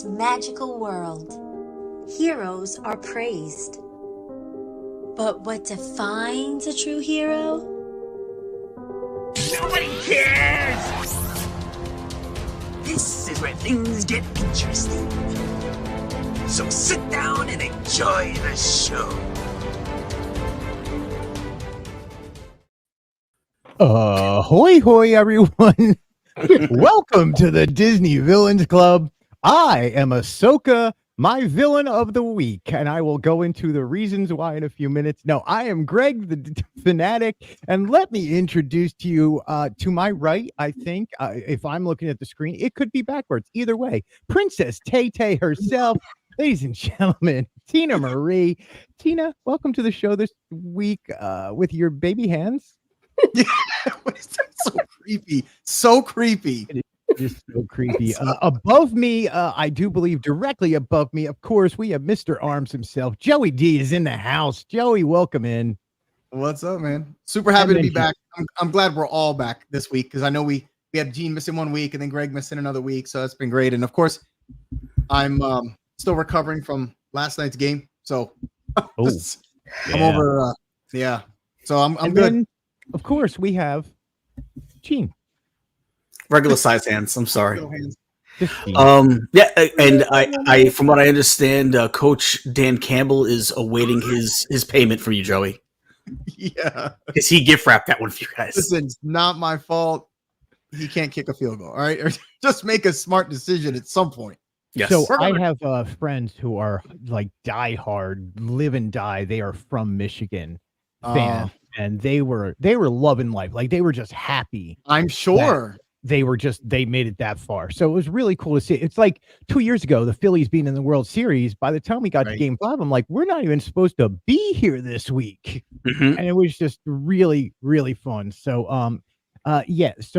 this magical world, heroes are praised. But what defines a true hero? Nobody cares! This is where things get interesting. So sit down and enjoy the show. Hoy hoy everyone. Welcome to the Disney Villains Club. I am Ahsoka, my villain of the week, and I will go into the reasons why in a few minutes. No, I am Greg the Fanatic, and let me introduce to you to my right, I think, if I'm looking at the screen, it could be backwards. Either way, Princess Tay-Tay herself, ladies and gentlemen, Tina Marie. Tina, welcome to the show this week with your baby hands. Yeah, what is that? So creepy. So creepy. It is just so creepy. Above me, I do believe directly above me, of course, we have Mr. Arms himself. Joey D is in the house. Joey, welcome in. What's up, man? Super happy to be back. I'm glad we're all back this week because I know we had Gene missing 1 week and then Greg missing another week, so that's been great. And of course, I'm still recovering from last night's game, so I'm over. So I'm good. Then, of course, we have Gene. Regular size hands. I'm sorry. Gene. Yeah, and I from what I understand, Coach Dan Campbell is awaiting his payment for you, Joey. Yeah, because he gift wrapped that one for you guys. Listen, it's not my fault. He can't kick a field goal. All right, or just make a smart decision at some point. Yes. So I have friends who are like diehard, live and die. They are from Michigan fans. And they were loving life. Like they were just happy. I'm sure they made it that far. So it was really cool to see. It's like 2 years ago, the Phillies being in the World Series. By the time we got to Game 5, I'm like, we're not even supposed to be here this week. Mm-hmm. And it was just really, really fun. So yes,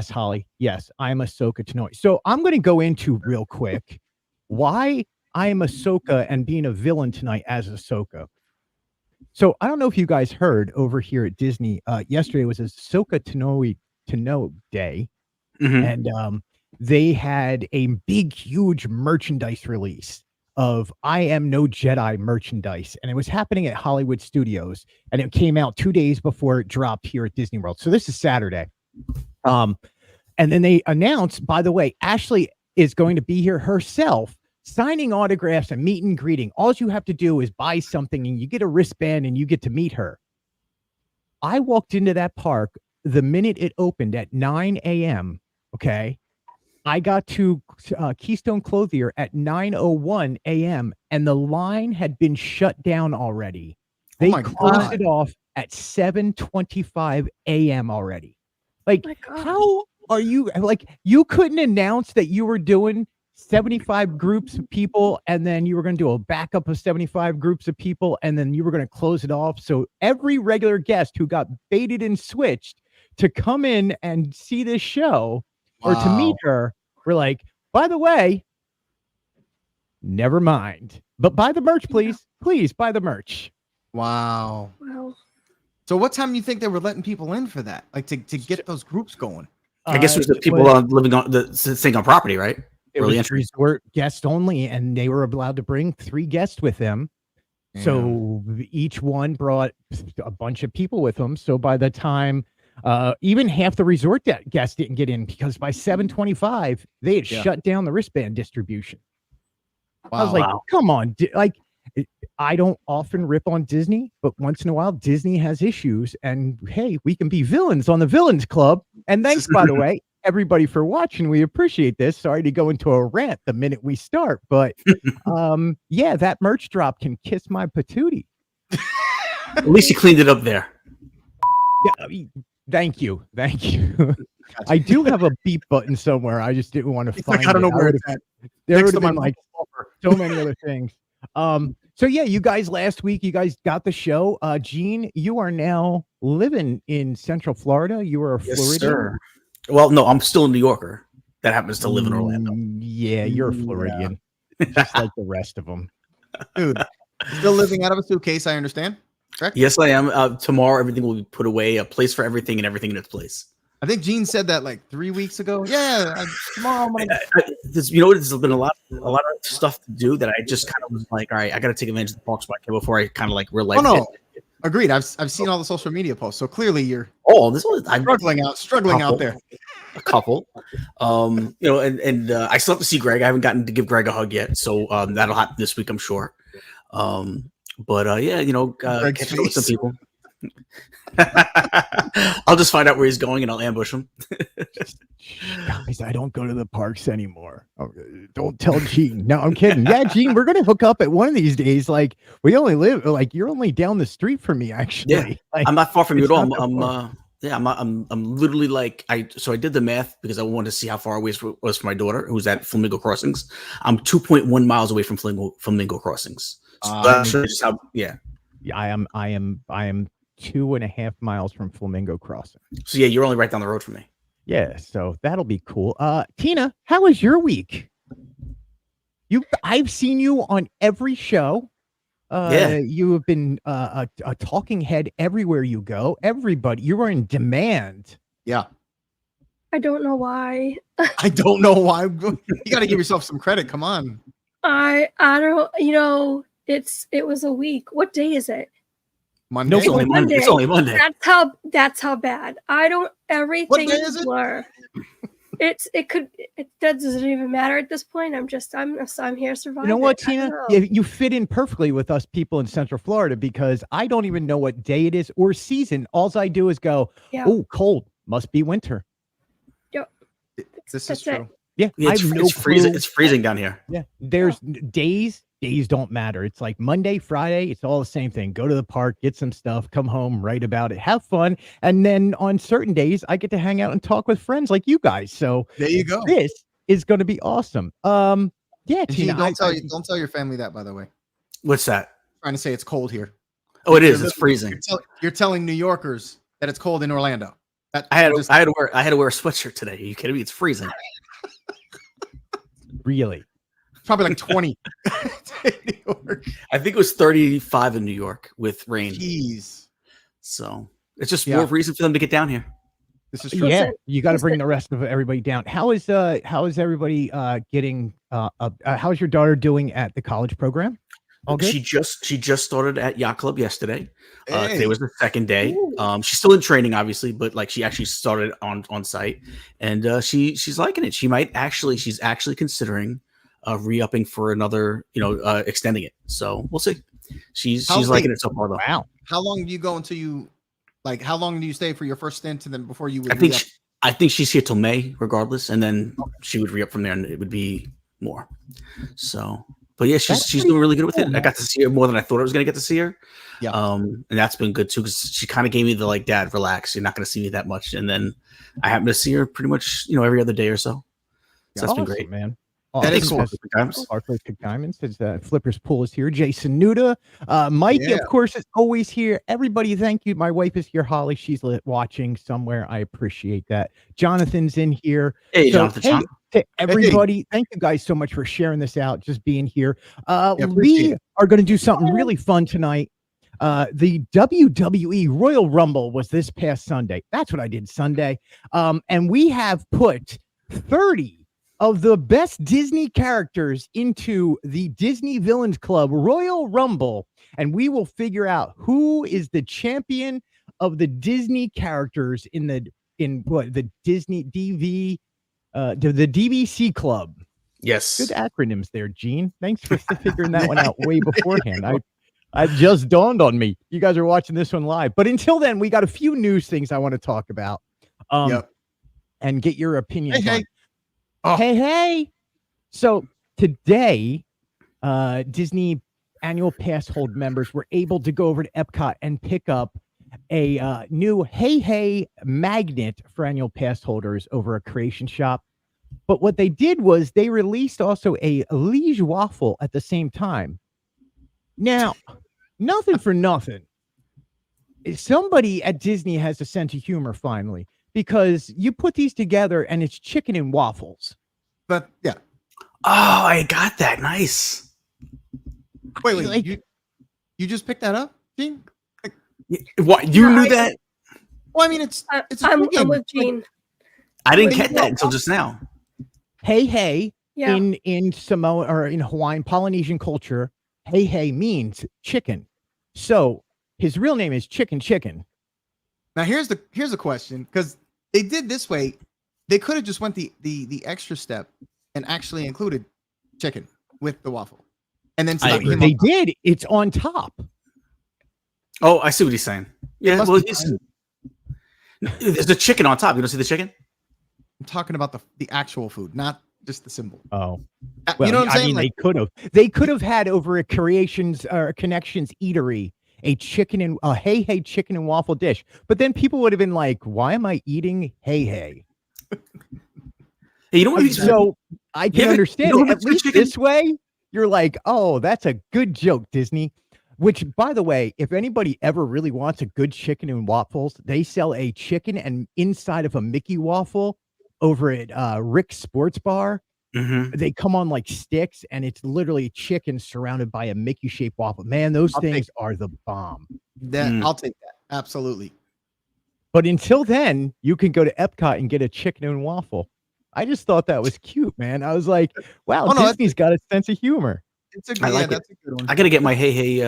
Holly. Yes, I'm Ahsoka Tanoe. So I'm going to go into real quick why I am Ahsoka and being a villain tonight as Ahsoka. So I don't know if you guys heard over here at Disney, yesterday was Ahsoka Tanoe Day, and they had a big, huge merchandise release of I Am No Jedi merchandise, and it was happening at Hollywood Studios, and it came out 2 days before it dropped here at Disney World. So this is Saturday. And then they announced, by the way, Ashley is going to be here herself, signing autographs and meet and greeting. All you have to do is buy something and you get a wristband and you get to meet her. I walked into that park the minute it opened at 9 a.m. Okay. I got to Keystone Clothier at 9:01 a.m. and the line had been shut down already. They closed it off at 7:25 a.m. already. Like, how are you? Like, you couldn't announce that you were doing 75 groups of people, and then you were going to do a backup of 75 groups of people, and then you were going to close it off. So every regular guest who got baited and switched to come in and see this show or to meet her, we're like, by the way, never mind. But buy the merch, please. Please buy the merch. Wow. So what time do you think they were letting people in for that? Like to get those groups going? I guess it was the people living on the thing on property, right? It was resort guest only, and they were allowed to bring 3 guests with them. Yeah. So each one brought a bunch of people with them. So by the time even half the resort guests didn't get in because by 7:25 they had shut down the wristband distribution. Wow. I was like, come on. Like, I don't often rip on Disney, but once in a while Disney has issues, and hey, we can be villains on the Villains Club. And thanks, by the way, everybody, for watching. We appreciate this. Sorry to go into a rant the minute we start, but that merch drop can kiss my patootie. At least you cleaned it up there. Yeah, thank you. I do have a beep button somewhere. I just didn't want to find it. I don't know where it's at. There would have been like so many other things. So yeah, you guys last week, you guys got the show. Gene, you are now living in Central Florida. You are a Floridian. Sir. Well, no, I'm still a New Yorker that happens to live in Orlando. Yeah, you're a Floridian, just like the rest of them. Dude, still living out of a suitcase, I understand. Correct? Yes, I am. Tomorrow, everything will be put away, a place for everything and everything in its place. I think Gene said that like 3 weeks ago. Yeah, tomorrow. There's been a lot of stuff to do that I just kind of was like, all right, I got to take advantage of the park spot before I kind of like real life. Oh no, agreed. I've seen all the social media posts, so clearly you're I'm struggling out there. A couple, and I still have to see Greg. I haven't gotten to give Greg a hug yet, so that'll happen this week, I'm sure. But catch up with some people. I'll just find out where he's going and I'll ambush him. Guys, I don't go to the parks anymore. Don't tell Gene. No, I'm kidding. Yeah, Gene, we're gonna hook up at one of these days. Like we only live you're only down the street from me, actually. Yeah, like, I'm not far from you at all. I'm literally like I did the math because I wanted to see how far away it was from my daughter who's at Flamingo Crossings. I'm 2.1 miles away from Flamingo Crossings. So that's just how I am 2.5 miles from Flamingo Crossing. So yeah, you're only right down the road from me. Yeah, so that'll be cool. Tina, how was your week? I've seen you on every show. You have been a talking head everywhere you go. Everybody, you are in demand. Yeah. I don't know why. I don't know why. You got to give yourself some credit. Come on. I don't. It was a week. What day is it? Monday. It's only Monday. It's only Monday. That's how bad. I don't. Everything is a blur. It doesn't even matter at this point. I'm here surviving. You know what, Tina? You fit in perfectly with us people in Central Florida because I don't even know what day it is or season. All I do is go, oh, cold. Must be winter. Yep. This is true. Yeah, it's freezing. It's freezing down here. Yeah, there's days don't matter. It's like Monday, Friday, it's all the same thing. Go to the park, get some stuff, come home, write about it, have fun. And then on certain days, I get to hang out and talk with friends like you guys. So there you go. This is going to be awesome. Yeah, Tina, don't tell your family that, by the way. What's that? I'm trying to say it's cold here. Oh, it is. It's freezing. You're telling New Yorkers that it's cold in Orlando. I had to wear a sweatshirt today. Are you kidding me? It's freezing. Really? Probably like 20 in New York. I think it was 35 in New York with rain. Jeez. So it's just more reason for them to get down here. This is true. Yeah, you got to bring the rest of everybody down. How is everybody getting? How's your daughter doing at the college program? All good? She just started at Yacht Club yesterday. Hey. Today was the second day. She's still in training, obviously, but like she actually started on site, and she's liking it. She's actually considering re-upping for another, extending it. So we'll see. She's liking it so far though. Wow. How long do you go until you how long do you stay for your first stint and then before you would I think she's here till May regardless, and then she would re-up from there and it would be more. So but yeah, she's doing really good with it. I got to see her more than I thought I was gonna get to see her. Yeah. And that's been good too, because she kind of gave me the Dad, relax, you're not gonna see me that much. And then I happen to see her pretty much, every other day or so. So that's been great, man. That is cool. Our first Diamonds says Flippers Pool is here. Jason Nuda, Mikey, of course, is always here. Everybody, thank you. My wife is here. Holly, she's watching somewhere. I appreciate that. Jonathan's in here. Hey, Jonathan. To everybody, thank you guys so much for sharing this out, just being here. We are going to do something really fun tonight. The WWE Royal Rumble was this past Sunday. That's what I did Sunday. And we have put 30 of the best Disney characters into the Disney Villains Club Royal Rumble, and we will figure out who is the champion of the Disney characters in the Disney DV the DVC Club. Yes, good acronyms there, Gene. Thanks for figuring that one out way beforehand. I just dawned on me. You guys are watching this one live, but until then, we got a few news things I want to talk about, and get your opinions on. Hey. So today, Disney annual pass hold members were able to go over to Epcot and pick up a new Hey magnet for annual pass holders over at Creation Shop. But what they did was they released also a Liege waffle at the same time. Now, nothing for nothing. Somebody at Disney has a sense of humor finally, because you put these together and it's chicken and waffles. But yeah. Oh, I got that. Nice. Wait, you just picked that up, Gene? What? You knew that? Well, I mean, it's a I'm game. with Gene. I didn't get that until just now. Hey, Yeah. in Samoa or in Hawaiian Polynesian culture, hey means chicken. So his real name is Chicken. Now here's a question, because they did this way. They could have just went the extra step and actually included chicken with the waffle, and then they did. It's on top. Oh, I see what he's saying. Yeah, well, there's the chicken on top. You don't see the chicken? I'm talking about the actual food, not just the symbol. Oh, well, you know what I'm saying? I mean, they could have had over at Connections Eatery a chicken and hey chicken and waffle dish, but then people would have been like, "Why am I eating hey?" Hey, you know what? So I can understand it. At least this way, you're like, "Oh, that's a good joke, Disney." Which, by the way, if anybody ever really wants a good chicken and waffles, they sell a chicken and inside of a Mickey waffle over at Rick's Sports Bar. Mm-hmm. They come on like sticks, and it's literally chicken surrounded by a Mickey shaped waffle. Man, those things are the bomb. I'll take that. Absolutely. But until then, you can go to Epcot and get a chicken and waffle. I just thought that was cute, man. I was like, wow, Disney's got a sense of humor. It's a good, that's a good one. I got to get my hey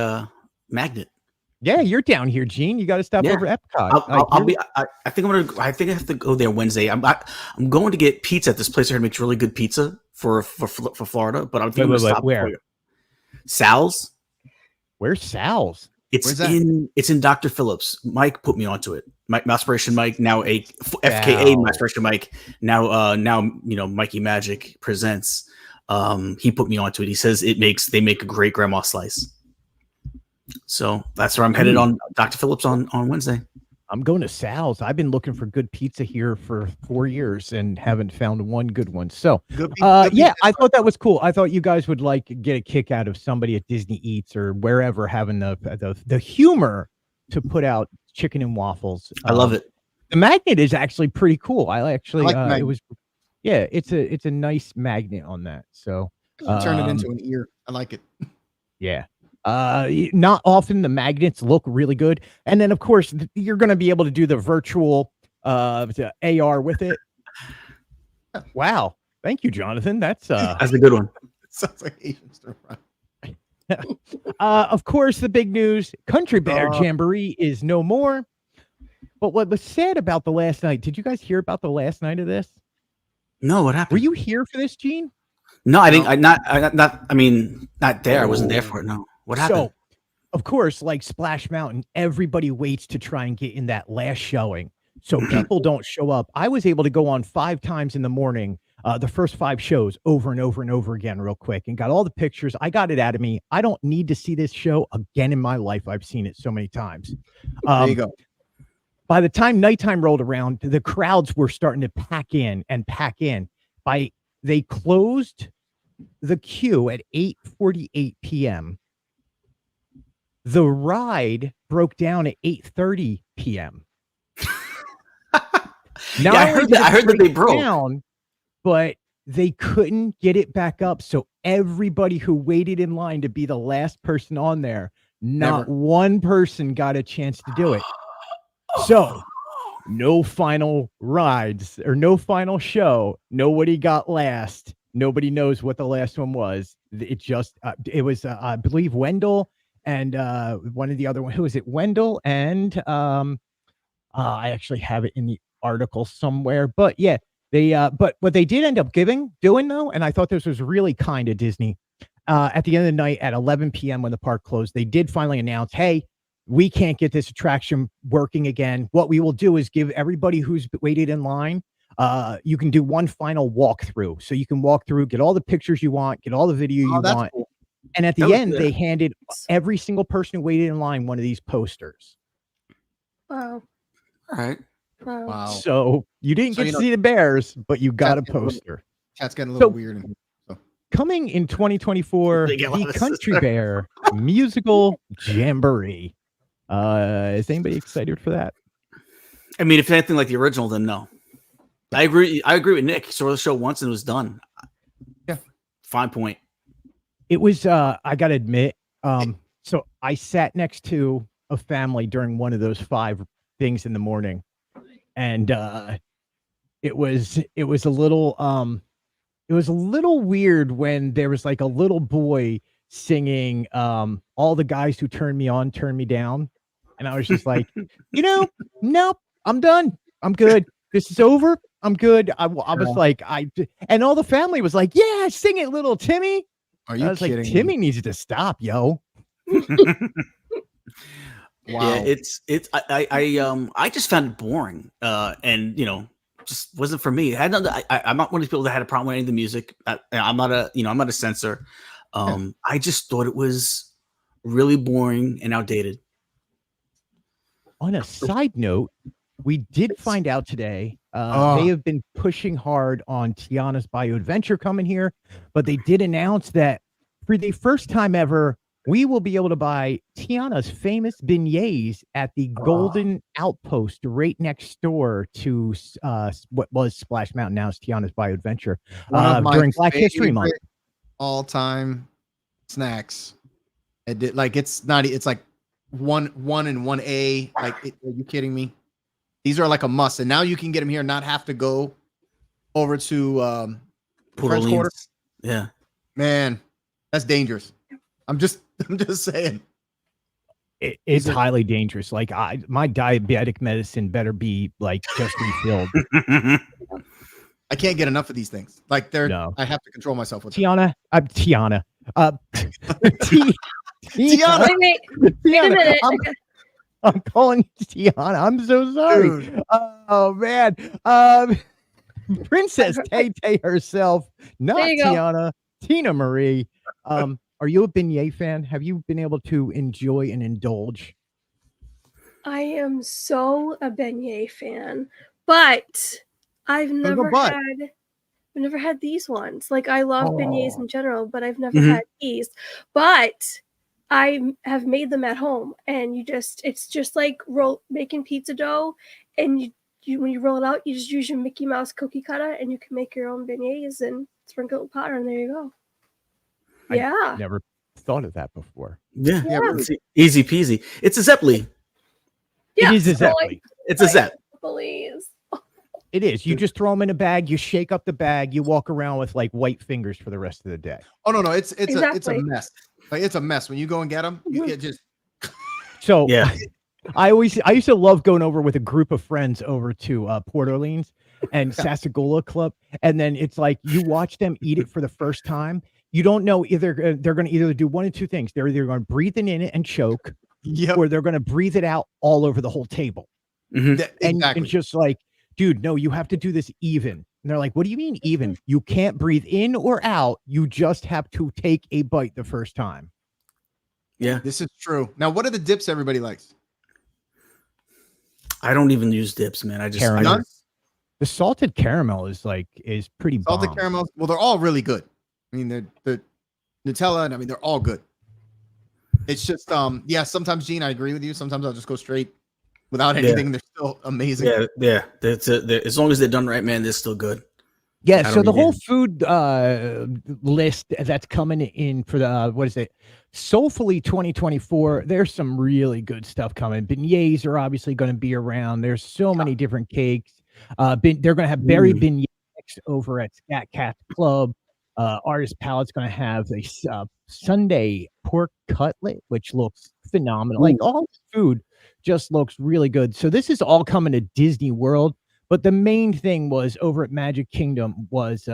magnet. Yeah, you're down here, Gene. You got to stop over I Epcot. think I have to go there Wednesday. I'm going to get pizza at this place here. Makes really good pizza for Florida. But I'm thinking to stop where? Sal's. Where's Sal's? It's in Dr. Phillips. Mike put me onto it. Maspiration Mike, now a FKA Maspiration Mike. Now Mikey Magic presents. He put me onto it. He says they make a great grandma slice. So that's where I'm headed on Dr. Phillips on Wednesday. I'm going to Sal's. I've been looking for good pizza here for 4 years and haven't found one good one. So, I thought that was cool. I thought you guys would get a kick out of somebody at Disney Eats or wherever having the humor to put out chicken and waffles. I love it. The magnet is actually pretty cool. I like it was, it's a nice magnet on that. So turn it into an ear. I like it. Yeah. Not often the magnets look really good. And then of course you're going to be able to do the virtual AR with it. Wow. Thank you, Jonathan. That's a good one. Sounds like Asian stir fry. Of course, the big news, Country Bear Jamboree is no more. But what was sad about the last night, did you guys hear about the last night of this? No, what happened? Were you here for this, Gene? No, I didn't. Not there. I wasn't there for it. No. What happened? So, of course, like Splash Mountain, everybody waits to try and get in that last showing. So people don't show up. I was able to go on 5 times in the morning, the first 5 shows over and over and over again real quick and got all the pictures. I got it out of me. I don't need to see this show again in my life. I've seen it so many times. There you go. By the time nighttime rolled around, the crowds were starting to pack in. They closed the queue at 8:48 p.m. The ride broke down at 8:30 p.m. Now I heard that they broke down, but they couldn't get it back up. So everybody who waited in line to be the last person on there, not one person got a chance to do it. So no final rides or no final show. Nobody got last. Nobody knows what the last one was. It was I believe Wendell and one of the other one. Who is it? Wendell and I actually have it in the article somewhere. But yeah, but what they did end up doing though, and I thought this was really kind of Disney. At the end of the night at 11 p.m. when the park closed, they did finally announce, hey, we can't get this attraction working again. What we will do is give everybody who's waited in line, you can do one final walkthrough. So you can walk through, get all the pictures you want, get all the video you want. Cool. And at the end, they handed every single person who waited in line one of these posters. Wow. All right. Wow. So you didn't get to see the bears, but you got a poster. Chat's getting a little weird. Coming in 2024, the Country Bear Musical Jamboree. Is anybody excited for that? I mean, if anything like the original, then no. I agree with Nick. Saw the show once and it was done. Yeah. Fine point. It was, I got to admit, so I sat next to a family during one of those 5 things in the morning. and it was a little it was a little weird when there was like a little boy singing all the guys who turned me on turned me down, and I was just like, nope, I'm done, I'm good, this is over, I'm good. I was like, and all the family was like, yeah, sing it, little Timmy. Are you I was kidding like, me? Timmy needs to stop, yo. Wow. Yeah, I just found it boring, and just wasn't for me. I'm not one of these people that had a problem with any of the music. I'm not a censor. I just thought it was really boring and outdated. On a side note, we did find out today they have been pushing hard on Tiana's Bayou Adventure coming here, but they did announce that for the first time ever, we will be able to buy Tiana's famous beignets at the Golden Outpost right next door to what was Splash Mountain, now it's Tiana's Bayou Adventure, during Black History Month. All-time snacks. It's like 1 and 1A. Like, are you kidding me? These are like a must, and now you can get them here and not have to go over to French Quarter. Yeah, man, that's dangerous. I'm just saying. It's highly dangerous. Like my diabetic medicine better be like just refilled. I can't get enough of these things. Like I have to control myself with Tiana. Tiana. Tiana. Wait a minute. I'm calling you Tiana. I'm so sorry. Dude. Oh man. Princess Tay Tay herself, not Tiana. Tina Marie. Are you a beignet fan? Have you been able to enjoy and indulge? I am so a beignet fan, but I've never had these ones. Like, I love beignets in general, but I've never had these. But I have made them at home, and it's just like making pizza dough, and you when you roll it out, you just use your Mickey Mouse cookie cutter, and you can make your own beignets and sprinkle it with powder, and there you go. Yeah. I never thought of that before. Yeah. It's easy peasy. It's a Zeppeli. Yeah, it is a Zeppeli. It's a Zepp. Please. It is. You just throw them in a bag, you shake up the bag, you walk around with like white fingers for the rest of the day. Oh no, it's a mess. Like, it's a mess when you go and get them. You just so yeah. I used to love going over with a group of friends over to Port Orleans and Sassagoula Club, and then it's like you watch them eat it for the first time. You don't know either they're going to either do one of two things. They're either going to breathe it in it and choke, or they're going to breathe it out all over the whole table. Exactly. And just like, dude, no, you have to do this even. And they're like, what do you mean even? You can't breathe in or out. You just have to take a bite the first time. Yeah, this is true. Now, what are the dips everybody likes? I don't even use dips, man. I just the salted caramel is pretty salted bomb. caramel. Well, they're all really good. I mean, the Nutella, and I mean, they're all good. It's just, sometimes, Gene, I agree with you. Sometimes I'll just go straight without anything. They're still amazing. Yeah. As long as they're done right, man, they're still good. Yeah. So the whole food list that's coming in for the, what is it? Soulfully 2024. There's some really good stuff coming. Beignets are obviously going to be around. There's so many different cakes. They're going to have berry beignets over at Scat Cat Club. Artist Palate's going to have a Sunday pork cutlet, which looks phenomenal. Like, all this food just looks really good. So this is all coming to Disney World. But the main thing was over at Magic Kingdom was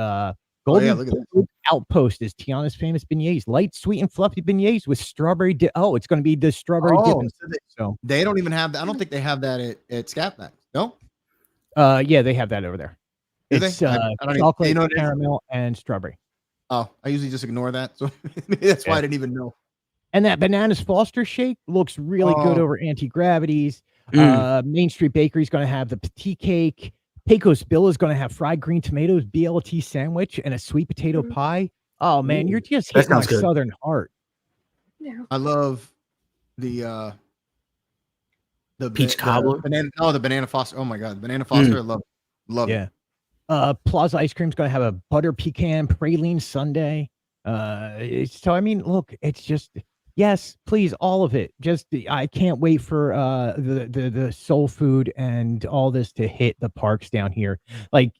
Golden Outpost is Tiana's famous beignets, light, sweet, and fluffy beignets with strawberry dip. Oh, it's going to be the strawberry dip. So they don't even have that. I don't think they have that at Scat Pack. No. Yeah, they have that over there. It's chocolate, caramel, and strawberry. Oh, I usually just ignore that. So that's why I didn't even know. And that Bananas Foster shake looks really good over Anti-Gravities. Main Street Bakery is going to have the petite cake. Pecos Bill is going to have fried green tomatoes, BLT sandwich, and a sweet potato pie. Oh man, you're just hitting my southern heart. Yeah. I love the peach cobbler. The Banana Foster. Oh my god, Banana Foster. I love it. Plaza Ice Cream is going to have a butter pecan praline sundae. So I mean, look, it's just Yes, please, all of it. Just I can't wait for the soul food and all this to hit the parks down here. Like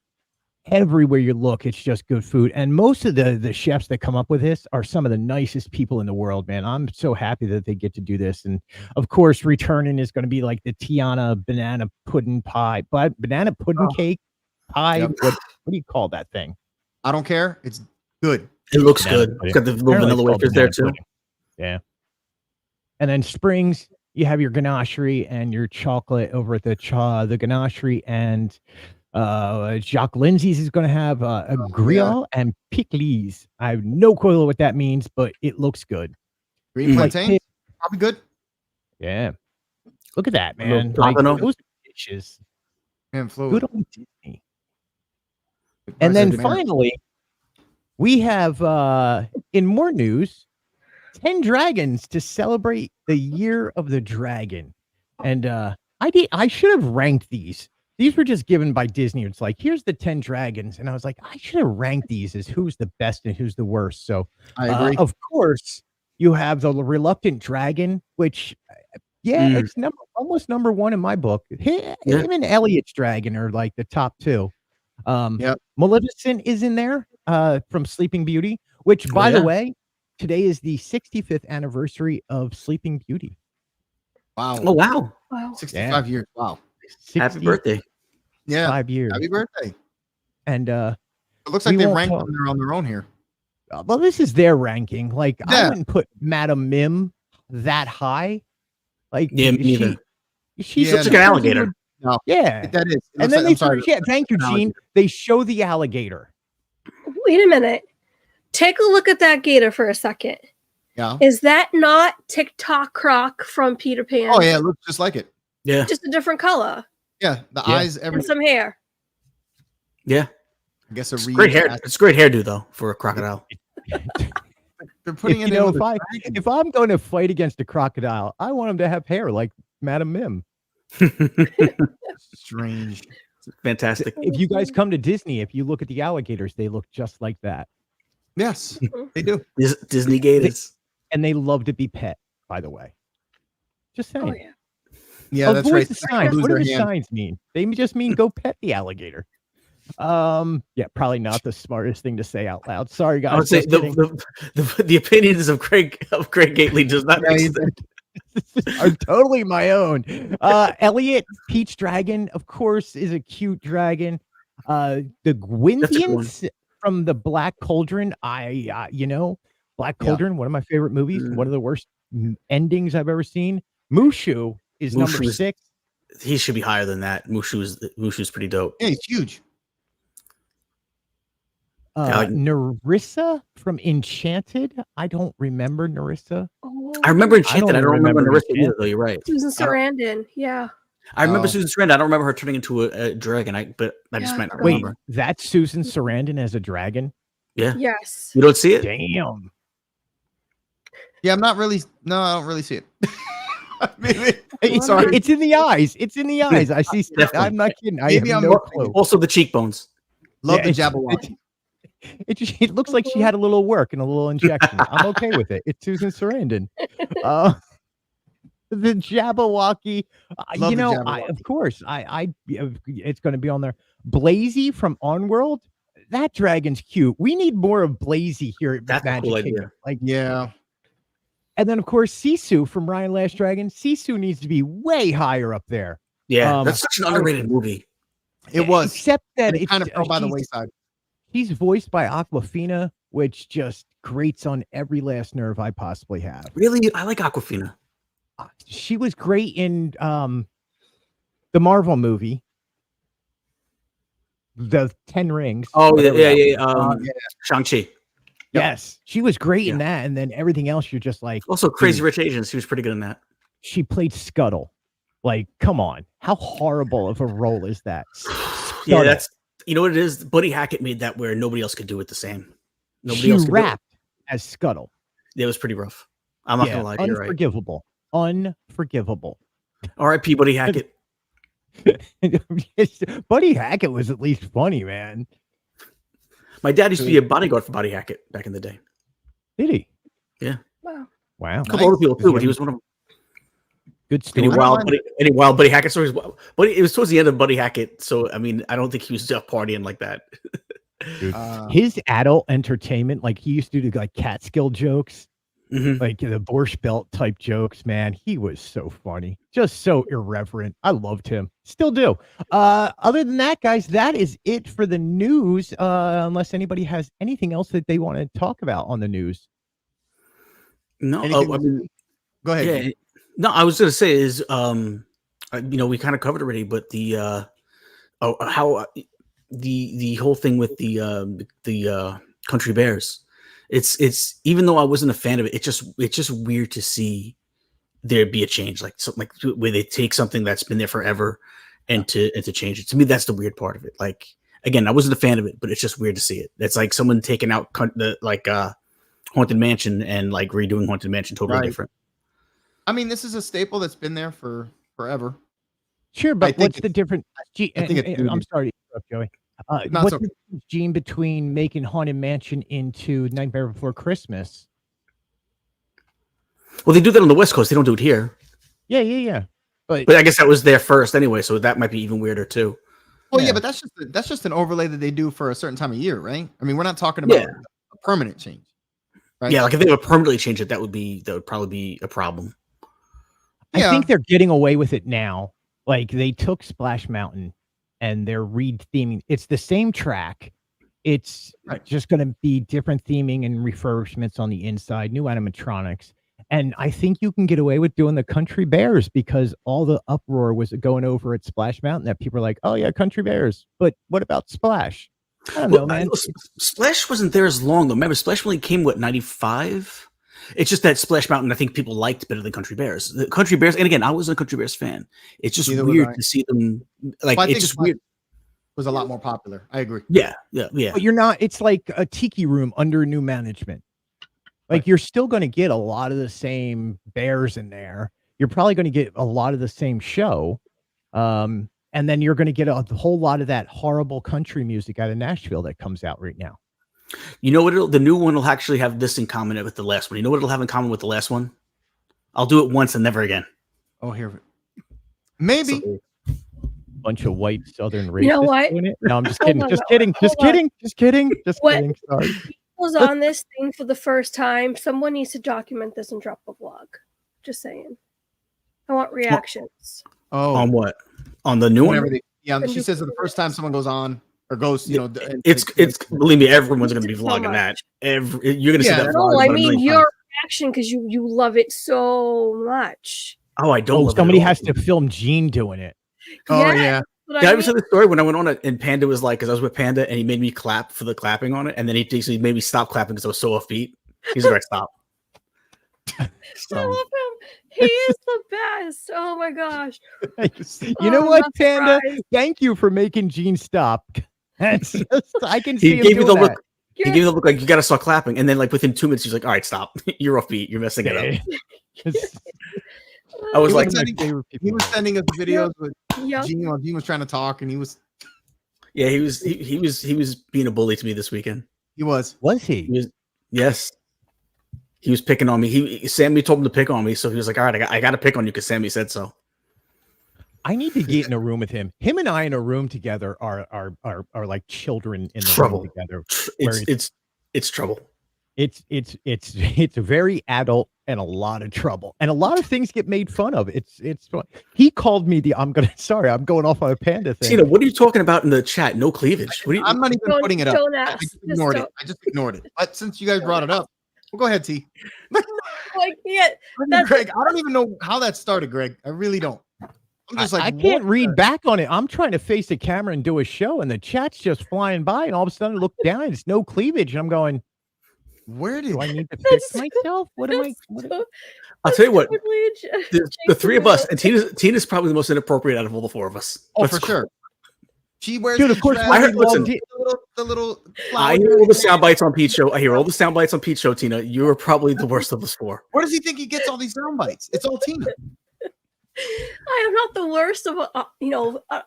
everywhere you look, it's just good food. And most of the chefs that come up with this are some of the nicest people in the world, man. I'm so happy that they get to do this. And of course, returning is going to be like the Tiana banana pudding pie, but banana pudding cake pie. Yep. What do you call that thing? I don't care. It's good. It looks Banana good. pudding. It's got the little Apparently vanilla it's called wafers there banana too. pudding. Yeah. And then Springs, you have your ganachery and your chocolate over at the ganachery, and Jacques Lindsay's is going to have a griot and pickles. I have no clue what that means, but it looks good. Green plantain, probably good. Yeah. Look at that, A little man. Like, pompano. those dishes. And Good on Disney. And then finally, we have in more news, 10 dragons to celebrate the year of the dragon. And I should have ranked these. These were just given by Disney. It's like, here's the 10 dragons. And I was like, I should have ranked these as who's the best and who's the worst. So I agree. of course, you have the reluctant dragon, which it's almost number one in my book. Him and Elliot's dragon are like the top two. Maleficent is in there from Sleeping Beauty, which by the way, today is the 65th anniversary of Sleeping Beauty. Wow. Oh, wow. 65 years. Wow. Happy birthday. Yeah. 5 years. Happy birthday. And it looks like they ranked them on their own here. Well, this is their ranking. Like, I wouldn't put Madame Mim that high. Like, she looks like an alligator. No, yeah, that is. And then thank you, Gene. They show the alligator. Wait a minute. Take a look at that gator for a second. Yeah. Is that not TikTok Croc from Peter Pan? Oh yeah, it looks just like it. Yeah. Just a different color. Yeah, the eyes, and some hair. Yeah. I guess it's great hair. It's great hairdo though for a crocodile. They're putting if I'm going to fight against a crocodile, I want him to have hair like Madame Mim. Strange. Fantastic. If you guys come to Disney, if you look at the alligators, they look just like that. Yes, they do. Disney gators. And they love to be pet, by the way. Just saying. Oh, yeah. Yeah, that's right. The signs. What do the signs mean? They just mean go pet the alligator. Yeah, probably not the smartest thing to say out loud. Sorry, guys. I would say the opinions of Craig Gately does not make sense. Are totally my own. Elliot Peach Dragon, of course, is a cute dragon. The Gwyndians from the Black Cauldron. Black Cauldron, one of my favorite movies. One of the worst endings I've ever seen. Mushu is number 6. He should be higher than that. Mushu's pretty dope. Yeah, he's huge. Narissa from Enchanted. I don't remember Narissa. I remember Enchanted. I don't remember Narissa either, though. You're right. Susan Sarandon. Yeah. I remember Susan Sarandon. I don't remember her turning into a dragon. But I just might not remember. Wait, that's Susan Sarandon as a dragon? Yeah. Yes. You don't see it? Damn. Yeah, I'm not really. No, I don't really see it. Sorry, it's in the eyes. It's in the eyes. I see. I'm not kidding. I have no clue. Also, the cheekbones. Love the Jabberwocky. It looks like she had a little work and a little injection. I'm okay with it. It's Susan Sarandon. The Jabberwocky. Of course, it's going to be on there. Blazy from Onworld. That dragon's cute. We need more of Blazy here at That's Magic a cool Kingdom. idea. Yeah. And then, of course, Sisu from Ryan Last Dragon. Sisu needs to be way higher up there. Yeah, that's such an underrated movie. It was. Except that it kind of fell by the wayside. He's voiced by Awkwafina, which just grates on every last nerve I possibly have. Really? I like Awkwafina. She was great in the Marvel movie, The 10 Rings. Oh, yeah. Shang-Chi. Yes, she was great in that, and then everything else, you're just like. Also, Crazy Rich Asians. She was pretty good in that. She played Scuttle. Like, come on, how horrible of a role is that? Yeah, that's. You know what it is? Buddy Hackett made that where nobody else could do it the same. Nobody else could rapped as Scuttle. It was pretty rough. I'm not gonna lie. Unforgivable. Unforgivable. R.I.P. Buddy Hackett. Buddy Hackett was at least funny, man. My dad used to be a bodyguard for Buddy Hackett back in the day. Did he? Yeah. Wow. Wow. A couple other people too, but he was one of them. Good story. Any wild Buddy Hackett stories? But it was towards the end of Buddy Hackett, so I mean, I don't think he was just partying like that. Dude, his adult entertainment, like he used to do like Catskill jokes, like the Borscht Belt type jokes, man. He was so funny, just so irreverent. I loved him, still do. Other than that, guys, that is it for the news. Unless anybody has anything else that they want to talk about on the news. No, I mean, go ahead. Yeah, no, I was gonna say is we kind of covered already, but the the whole thing with the Country Bears, it's even though I wasn't a fan of it, it's just weird to see there be a change, like something like where they take something that's been there forever and to change it. To me, that's the weird part of it. Like again, I wasn't a fan of it, but it's just weird to see it. It's like someone taking out the Haunted Mansion and like redoing Haunted Mansion totally different. I mean, this is a staple that's been there for forever. Sure, but what's the difference? I'm sorry to interrupt, Joey. What's the difference, Gene, between making Haunted Mansion into Nightmare Before Christmas? Well, they do that on the West Coast. They don't do it here. Yeah. But I guess that was there first anyway, so that might be even weirder too. Well, yeah, but that's just an overlay that they do for a certain time of year, right? I mean, we're not talking about a permanent change. Right? Yeah, like if they would permanently change it, that would probably be a problem. I think they're getting away with it now. Like they took Splash Mountain and they're re-theming. It's the same track. It's just going to be different theming and refurbishments on the inside, new animatronics. And I think you can get away with doing the Country Bears because all the uproar was going over at Splash Mountain that people are like, oh yeah, Country Bears. But what about Splash? I don't know, man. Splash wasn't there as long though. Remember, Splash only came 95? It's just that Splash Mountain I think people liked better than Country Bears. The Country Bears, and again, I wasn't a Country Bears fan. It's just weird to see them like it's just weird. Was a lot more popular. I agree. Yeah. But you're not, it's like a tiki room under new management. Like you're still going to get a lot of the same bears in there. You're probably going to get a lot of the same show. And then you're going to get a whole lot of that horrible country music out of Nashville that comes out right now. You know what? The new one will actually have this in common with the last one. You know what it'll have in common with the last one? I'll do it once and never again. Oh, here. Maybe. Bunch of white Southern racists. You know what? Doing it. No, I'm just kidding. Just kidding. Sorry. Was on this thing for the first time. Someone needs to document this and drop a vlog. Just saying. I want reactions. Oh, on what? On the new one? Yeah, she says that the first time someone goes on or goes, it's believe me, everyone's going to be vlogging that. You're going to see that. No, I mean your reaction because you love it so much. Oh, I don't. Somebody has to film Gene doing it. Oh yeah. I ever said the story when I went on it and Panda was like, because I was with Panda and he made me clap for the clapping on it, and then he basically made me stop clapping because I was so offbeat. He's like, stop. I love him. He is the best. Oh my gosh. You know what, Panda? Thank you for making Gene stop. That's just, I can see him doing that. He gave me the look like you got to start clapping, and then like within 2 minutes he's like, all right, stop. You're offbeat. You're messing it up. I was like, he was sending us videos with Gene while Gene was trying to talk, and he was. Yeah, he was being a bully to me this weekend. He was. Was he? Yes. He was picking on me. Sammy told him to pick on me, so he was like, "All right, I got to pick on you because Sammy said so." I need to get in a room with him. Him and I in a room together are like children in the trouble room together. It's trouble. It's very adult and a lot of trouble, and a lot of things get made fun of. It's fun. He called me I'm going off on a Panda thing. Tina, what are you talking about in the chat? No cleavage. I'm not even putting it up. I just ignored it. But since you guys brought it up, well, go ahead, T. Greg, I don't even know how that started, Greg. I really don't. I'm just like, I can't read back on it. I'm trying to face the camera and do a show, and the chat's just flying by, and all of a sudden I look down and it's no cleavage, and I'm going, where do I need to fix myself? I'll tell you what, the three of us, and Tina's probably the most inappropriate out of all the four of us. Oh, for sure. She wears of course. I heard the little. I hear all the sound bites on Pete Show. Tina, you are probably the worst of the four. Where does he think he gets all these sound bites? It's all Tina. I am not the worst of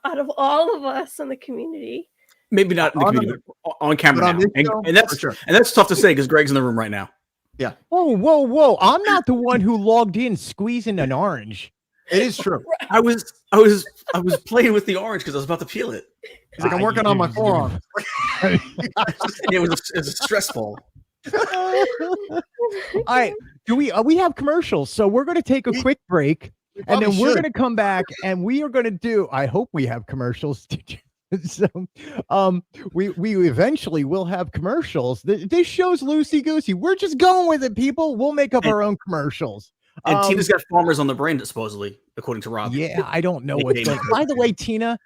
out of all of us in the community. Maybe not in the community, but on camera now. And that's tough to say because Greg's in the room right now. Yeah. Whoa. I'm not the one who logged in squeezing an orange. It is true. I was playing with the orange because I was about to peel it. He's like, I'm working on my forearm. It was stressful. All right. Do we have commercials? So we're going to take a quick break, and then we're going to come back, and we are going to do. I hope we have commercials. So, we eventually will have commercials. This show's loosey goosey. We're just going with it, people. We'll make up our own commercials. And Tina's got farmers on the brain, supposedly, according to Rob. Yeah, I don't know what's going. By the way, Tina,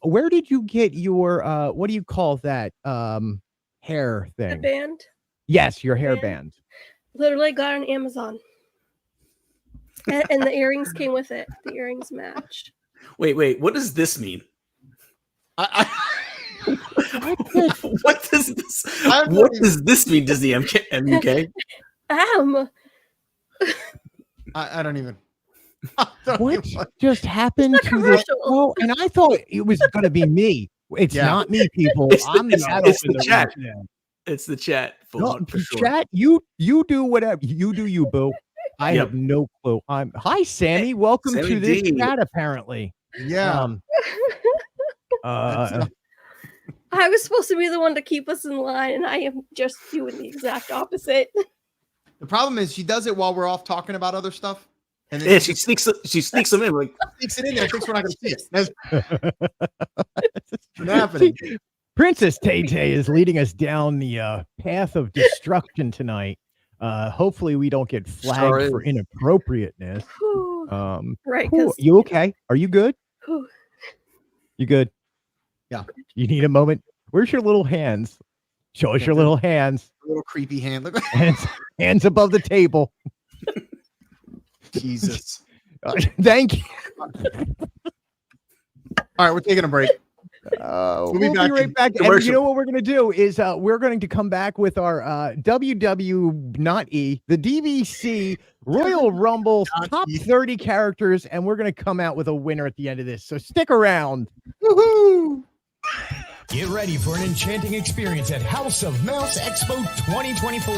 where did you get your what do you call that hair thing? The band. Yes, your hairband. Literally got on Amazon. And the earrings came with it. The earrings matched. Wait. What does this mean? What does this mean, Disney MK? I don't even. What just happened to this? Oh, and I thought it was going to be me. It's not me, people. I'm the adult in the chat. room. It's the chat. No, chat. You do whatever you do, you boo. I have no clue. Hi, Sammy. Welcome to this chat. Apparently, yeah. I was supposed to be the one to keep us in line, and I am just doing the exact opposite. The problem is she does it while we're off talking about other stuff, and then she sneaks them in, like sneaks it in there. Thinks we're not going to see it. That's what's happening. Princess Tay Tay is leading us down the path of destruction tonight. Hopefully, we don't get flagged for inappropriateness. Right? You okay? Are you good? You good? Yeah. You need a moment. Where's your little hands? Show us your little hands. Little creepy hand. Look. Hands above the table. Jesus. Thank you. All right, we're taking a break. We'll be right back. And you know what we're going to do is we're going to come back with our the DVC Royal Rumble top 30 characters, and we're going to come out with a winner at the end of this. So stick around. Woohoo! Get ready for an enchanting experience at House of Mouse Expo 2024.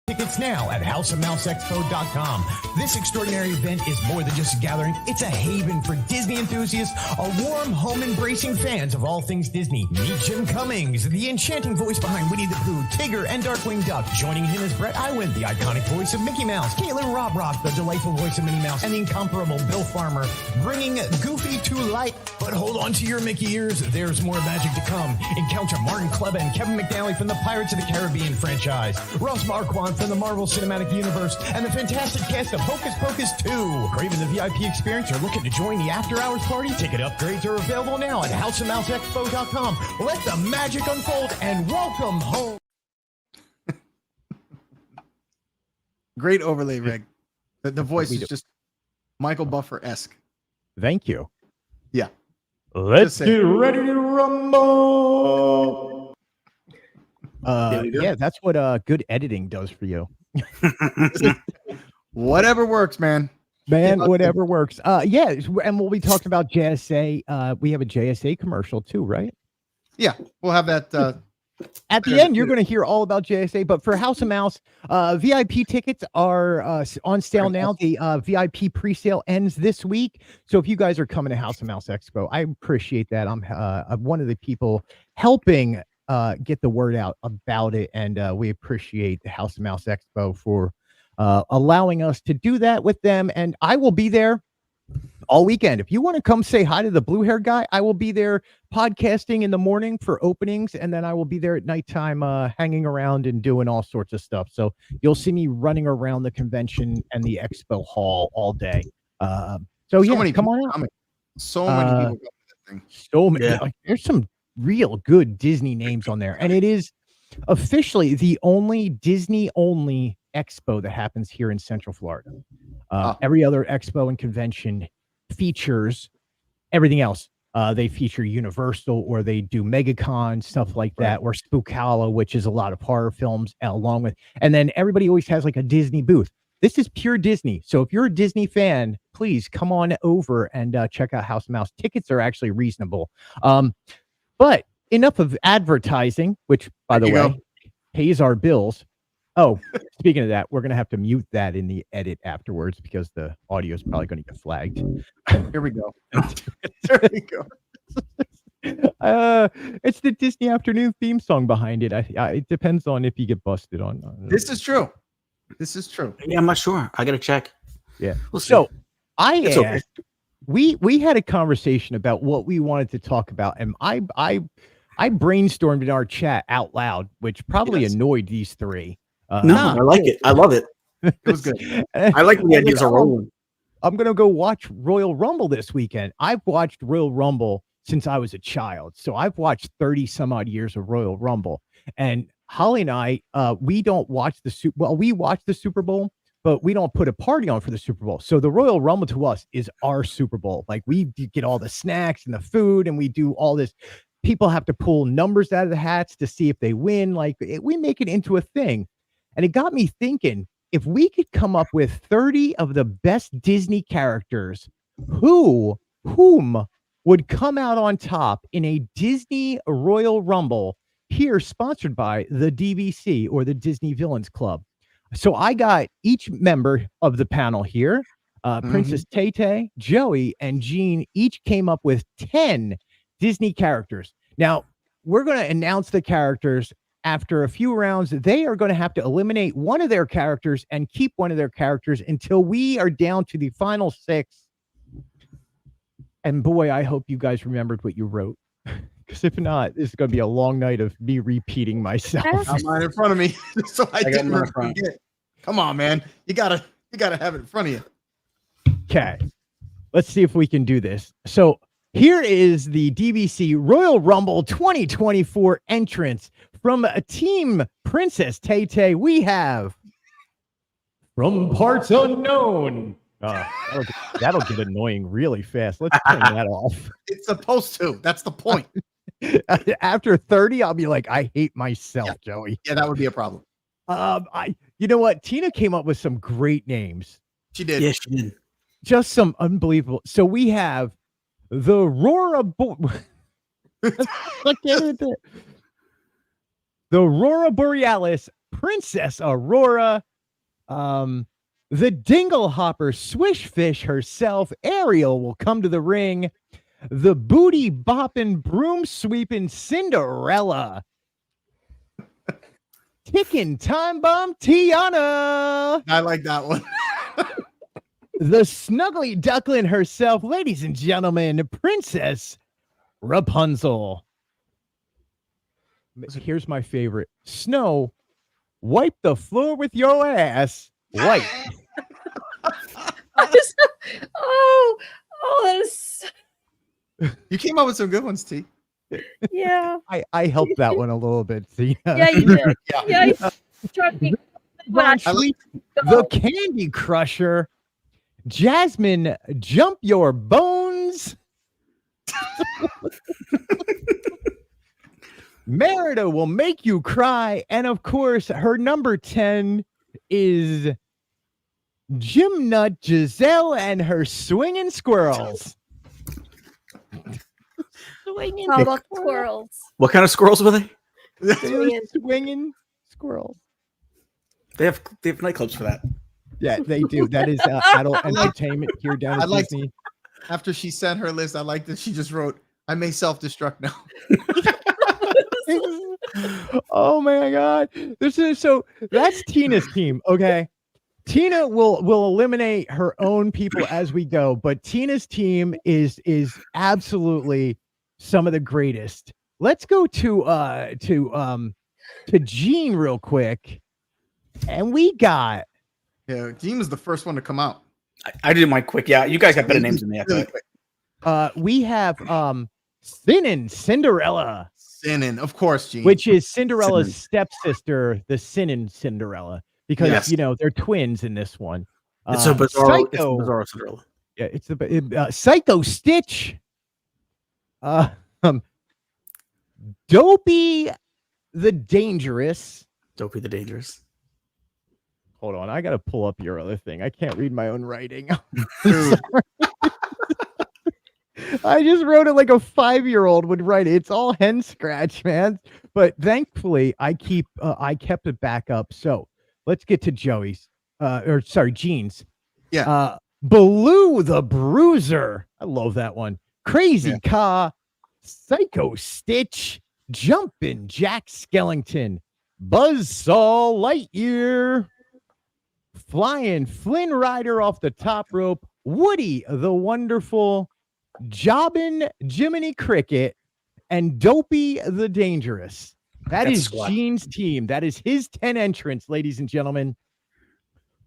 Tickets now at houseofmouseexpo.com. This extraordinary event is more than just a gathering. It's a haven for Disney enthusiasts, a warm home embracing fans of all things Disney. Meet Jim Cummings, the enchanting voice behind Winnie the Pooh, Tigger, and Darkwing Duck. Joining him is Brett Iwin, the iconic voice of Mickey Mouse, Caitlin Robrock, the delightful voice of Minnie Mouse, and the incomparable Bill Farmer, bringing Goofy to life. But hold on to your Mickey ears, there's more magic to come. Encounter Martin Kleba and Kevin McNally from the Pirates of the Caribbean franchise, Ross Marquand from the Marvel Cinematic Universe, and the fantastic cast of Hocus Pocus 2. Craving the VIP experience or looking to join the after-hours party? Ticket upgrades are available now at houseofmouseexpo.com. Let the magic unfold and welcome home. Great overlay, Reg. The voice is just Michael Buffer-esque. Thank you. Yeah. Let's get ready to rumble. Yeah, that's what good editing does for you. Whatever works, man. Whatever works. Yeah, and we'll be talking about JSA. We have a JSA commercial too, right? Yeah, we'll have that. At the end, you're going to hear all about JSA. But for House of Mouse, VIP tickets are on sale now. The VIP pre-sale ends this week. So if you guys are coming to House of Mouse Expo, I appreciate that. I'm one of the people helping get the word out about it, and we appreciate the House of Mouse Expo for allowing us to do that with them. And I will be there all weekend. If you want to come say hi to the blue hair guy, I will be there podcasting in the morning for openings, and then I will be there at nighttime hanging around and doing all sorts of stuff. So you'll see me running around the convention and the expo hall all day. So yeah, come on out. So many people got that thing. So many. Yeah. Like, there's some real good Disney names on there, and it is officially the only Disney only expo that happens here in Central Florida. Every other expo and convention features everything else. They feature Universal, or they do MegaCon, stuff like that, or Spookala, which is a lot of horror films along with, and then everybody always has like a Disney booth. This is pure Disney. So if you're a Disney fan, please come on over and check out House of Mouse. Tickets are actually reasonable. But enough of advertising, which, by the way, pays our bills. Oh, speaking of that, we're going to have to mute that in the edit afterwards because the audio is probably going to get flagged. Here we go. There we go. It's the Disney afternoon theme song behind it. It depends on if you get busted on. This is true. This is true. Yeah, I'm not sure. I got to check. Yeah. We'll see. So I asked, okay. we had a conversation about what we wanted to talk about, and I brainstormed in our chat out loud, which probably annoyed these three. No, I like it. I love it. It was good. I like the ideas are rolling. I'm gonna go watch Royal Rumble this weekend. I've watched Royal Rumble since I was a child, so I've watched 30 some odd years of Royal Rumble. And Holly and I, we don't watch we watch the Super Bowl, but we don't put a party on for the Super Bowl. So the Royal Rumble to us is our Super Bowl. Like, we get all the snacks and the food, and we do all this. People have to pull numbers out of the hats to see if they win. Like, we make it into a thing. And it got me thinking, if we could come up with 30 of the best Disney characters, whom would come out on top in a Disney Royal Rumble, here sponsored by the DVC, or the Disney Villains Club. So I got each member of the panel here, Princess Tay, Joey, and Jean, each came up with 10 Disney characters. Now, we're going to announce the characters. After a few rounds, they are going to have to eliminate one of their characters and keep one of their characters until we are down to the final 6. And boy, I hope you guys remembered what you wrote, because if not, this is going to be a long night of me repeating myself. Got mine in front of me, so I didn't forget. Come on, man, you gotta have it in front of you. Okay, let's see if we can do this. So here is the DVC Royal Rumble 2024 entrance. From a team Princess Tay, we have from parts unknown. That'll get annoying really fast. Let's turn that off. It's supposed to. That's the point. After 30, I'll be like, I hate myself, Joey. Yeah, that would be a problem. You know what? Tina came up with some great names. She did. Yes, she did. Just some unbelievable. So we have the Aurora. The Aurora Borealis, Princess Aurora, the Dinglehopper Swishfish herself, Ariel, will come to the ring. The booty bopping, broom sweeping Cinderella. Ticking time bomb Tiana. I like that one. The snuggly duckling herself, ladies and gentlemen, Princess Rapunzel. Here's my favorite. Snow, wipe the floor with your ass. Wipe. That is. You came up with some good ones, T. Yeah. I helped that one a little bit. See? Yeah, you did. Yeah. You struck me. The Candy Crusher. Jasmine, jump your bones. Merida will make you cry. And of course, her number 10 is Gymnut Giselle and her swinging squirrels. How about squirrels? What kind of squirrels were they? Swinging squirrels. They have nightclubs for that. Yeah, they do. That is adult entertainment here down at Disney. After she sent her list, I like that she just wrote, I may self-destruct now. Oh my God. So that's Tina's team. Okay. Tina will eliminate her own people as we go, but Tina's team is absolutely some of the greatest. Let's go to Jean real quick. And we got Jean was the first one to come out. I did mine quick. Yeah, you guys got better names than me. We have Sinnin Cinderella. Sinnin, of course, Jean. Which is Cinderella's stepsister, the Sinnin Cinderella, because they're twins in this one. It's a bizarre, Cinderella. Yeah, it's the Psycho Stitch. Dopey the Dangerous. Dopey the Dangerous. Hold on, I gotta pull up your other thing. I can't read my own writing. I just wrote it like a 5-year-old would write it. It's all hen scratch, man. But thankfully, I kept it back up. So let's get to Joey's. Gene's. Yeah. Baloo the Bruiser. I love that one. Crazy Ka, Psycho Stitch, Jumpin' Jack Skellington, Buzzsaw Lightyear, Flying Flynn Rider off the top rope, Woody the Wonderful, Jobbin' Jiminy Cricket, and Dopey the Dangerous. That's is Gene's team. That is his 10 entrants, ladies and gentlemen.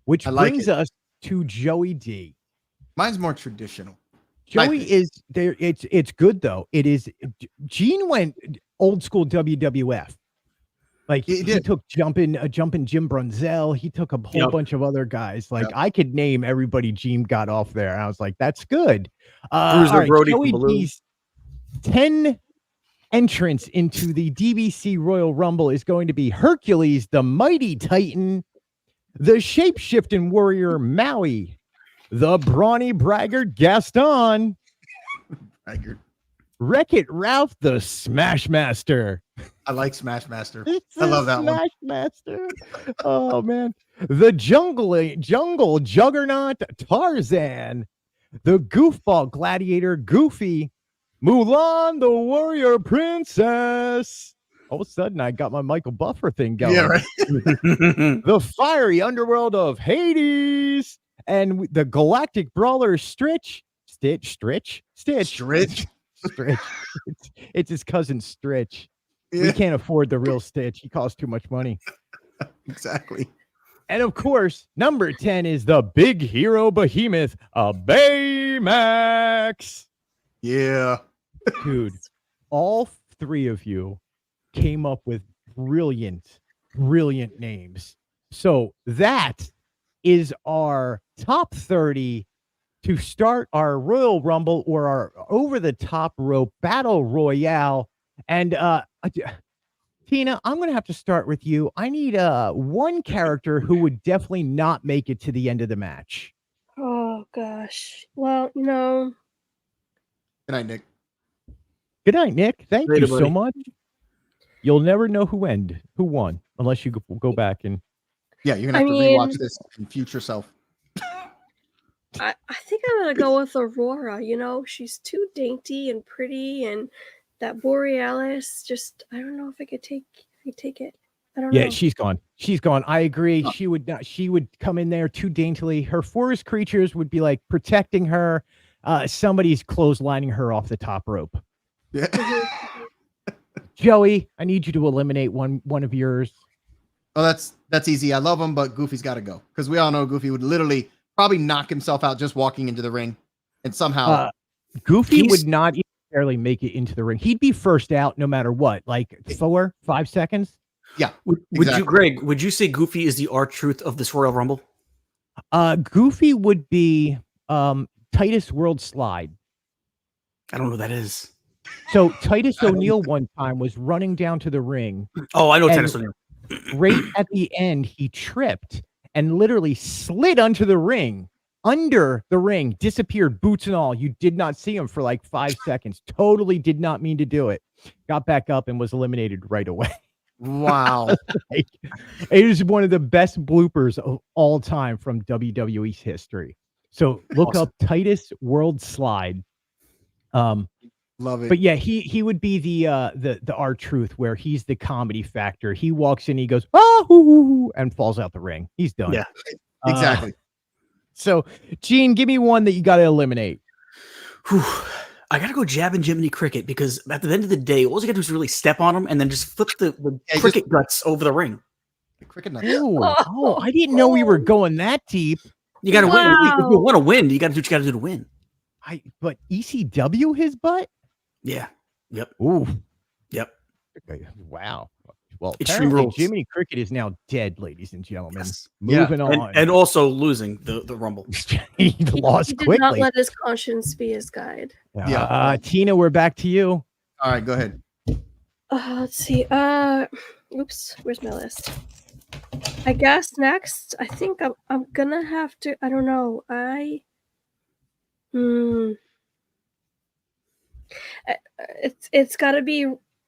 Which brings us to Joey D. Mine's more traditional. Joey is there. It's good though. It is. Gene went old school WWF. Like he took jumping Jim Brunzell. He took a whole bunch of other guys. Like I could name everybody Gene got off there. And I was like, that's good. Joey D's 10 entrants into the DBC Royal Rumble is going to be Hercules, the Mighty Titan, the shape-shifting warrior Maui, the brawny braggart Gaston, Wreck-It Ralph, the Smash Master. I like Smash Master. I love that one. Smash Master. Oh man. The jungle juggernaut Tarzan, the goofball gladiator Goofy, Mulan the warrior princess. All of a sudden I got my Michael Buffer thing going. Yeah, right. The fiery underworld of Hades and the galactic brawler Stitch. It's his cousin Stitch. Yeah. We can't afford the real Stitch. He costs too much money. Exactly. And of course, number 10 is the big hero behemoth, Baymax. Yeah. Dude, all three of you came up with brilliant names. So that is our top 30 to start our Royal Rumble or our over-the-top rope battle royale. And Tina, I'm going to have to start with you. I need one character who would definitely not make it to the end of the match. Oh, gosh. Well, you know. Good night, Nick. Good night, Nick. Thank you so much. You'll never know who won, unless you go back and... Yeah, you're going to have to rewatch this in future self. I think I'm going to go with Aurora. You know, she's too dainty and pretty, and that Borealis, just, I don't know if I could take it. I don't know. Yeah, she's gone. I agree. Oh. She would come in there too daintily. Her forest creatures would be like protecting her. Somebody's clotheslining her off the top rope. Yeah. Joey, I need you to eliminate one of yours. Oh, that's easy. I love him, but Goofy's got to go because we all know Goofy would literally probably knock himself out just walking into the ring, and somehow Goofy would not necessarily make it into the ring. He'd be first out no matter what, like 4-5 seconds. Yeah. Would you say Goofy is the R-Truth of this Royal Rumble? Goofy would be Titus World Slide. I don't know who that is. So Titus O'Neil one time was running down to the ring. Oh, I know Titus O'Neil. Right at the end, he tripped and literally slid under the ring, disappeared, boots and all. You did not see him for like 5 seconds. Totally did not mean to do it. Got back up and was eliminated right away. Wow. Like, it is one of the best bloopers of all time from WWE's history. So look up Titus World Slide. Love it. But yeah, he would be the R-Truth, where he's the comedy factor. He walks in, he goes, oh, and falls out the ring. He's done. Yeah, exactly. So, Gene, give me one that you got to eliminate. I got to go Jabbin' Jiminy Cricket, because at the end of the day, all you got to do is really step on him and then just flip the cricket guts over the ring. The cricket nuts. Oh, I didn't know we were going that deep. You got to win. If you want to win, you got to do what you got to do to win. But ECW his butt? Yeah. Yep. Ooh. Yep. Okay. Wow. Well, Extreme Rules. Jiminy Cricket is now dead, ladies and gentlemen. Yes. Moving on. And also losing the Rumble. He lost quickly. Did not let his conscience be his guide. Tina, we're back to you. All right, go ahead. Let's see. Oops. Where's my list? I guess next, I think I'm gonna have to. I don't know. It's got to be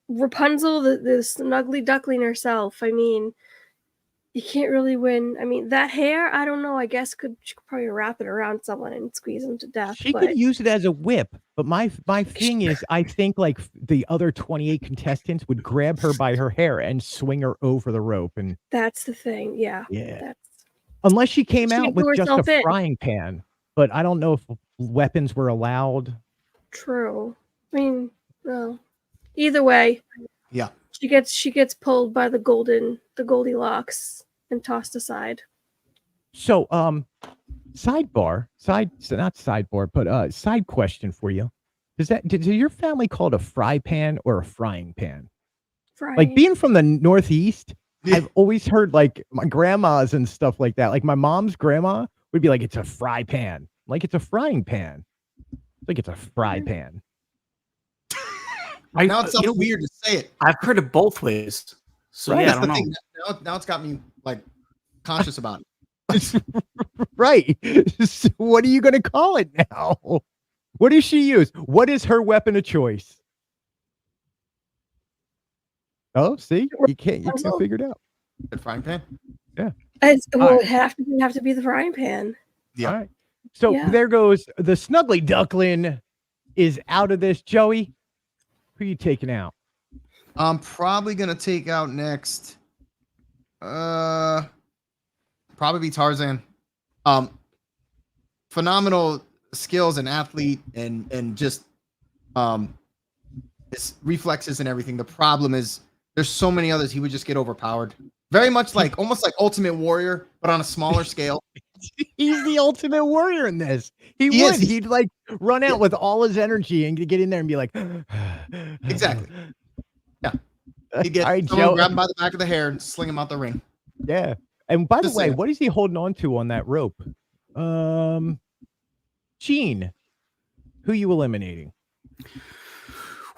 Rapunzel, the snuggly duckling herself. I mean, you can't really win. I mean, that hair, I don't know. I guess she could probably wrap it around someone and squeeze them to death. She But could use it as a whip, but my thing is, I think like the other 28 contestants would grab her by her hair and swing her over the rope, and that's the thing. Yeah. Unless she came She out can with do just a herself in. frying pan, but I don't know if weapons were allowed. True. I mean, no. Either way, Yeah. she gets pulled by the Goldilocks and tossed aside. So, side question for you. Does your family call it a fry pan or a frying pan? Frying. Like being from the Northeast, I've always heard like my grandmas and stuff like that. Like my mom's grandma would be like, it's a fry pan. Like it's a frying pan. Like it's a fry pan. Now it sounds weird to say it. I've heard it both ways. So Right. yeah, I don't know. Thing. Now it's got me like conscious about it. Right. So what are you going to call it now? What does she use? What is her weapon of choice? Oh, see, you can't figure it out. The frying pan. Yeah. It have to be the frying pan. Yeah. All right. So there goes the snuggly duckling is out of this. Joey, who are you taking out? I'm probably gonna take out next. Probably be Tarzan. Phenomenal skills and athlete and just his reflexes and everything. The problem is there's so many others he would just get overpowered. Very much like almost like Ultimate Warrior, but on a smaller scale. He's the ultimate warrior in this. He would. He'd like run out with all his energy and get in there and be like, exactly. Yeah. He'd get grab him by the back of the hair and sling him out the ring. Yeah. And by the way, what is he holding on to on that rope? Gene, who you eliminating?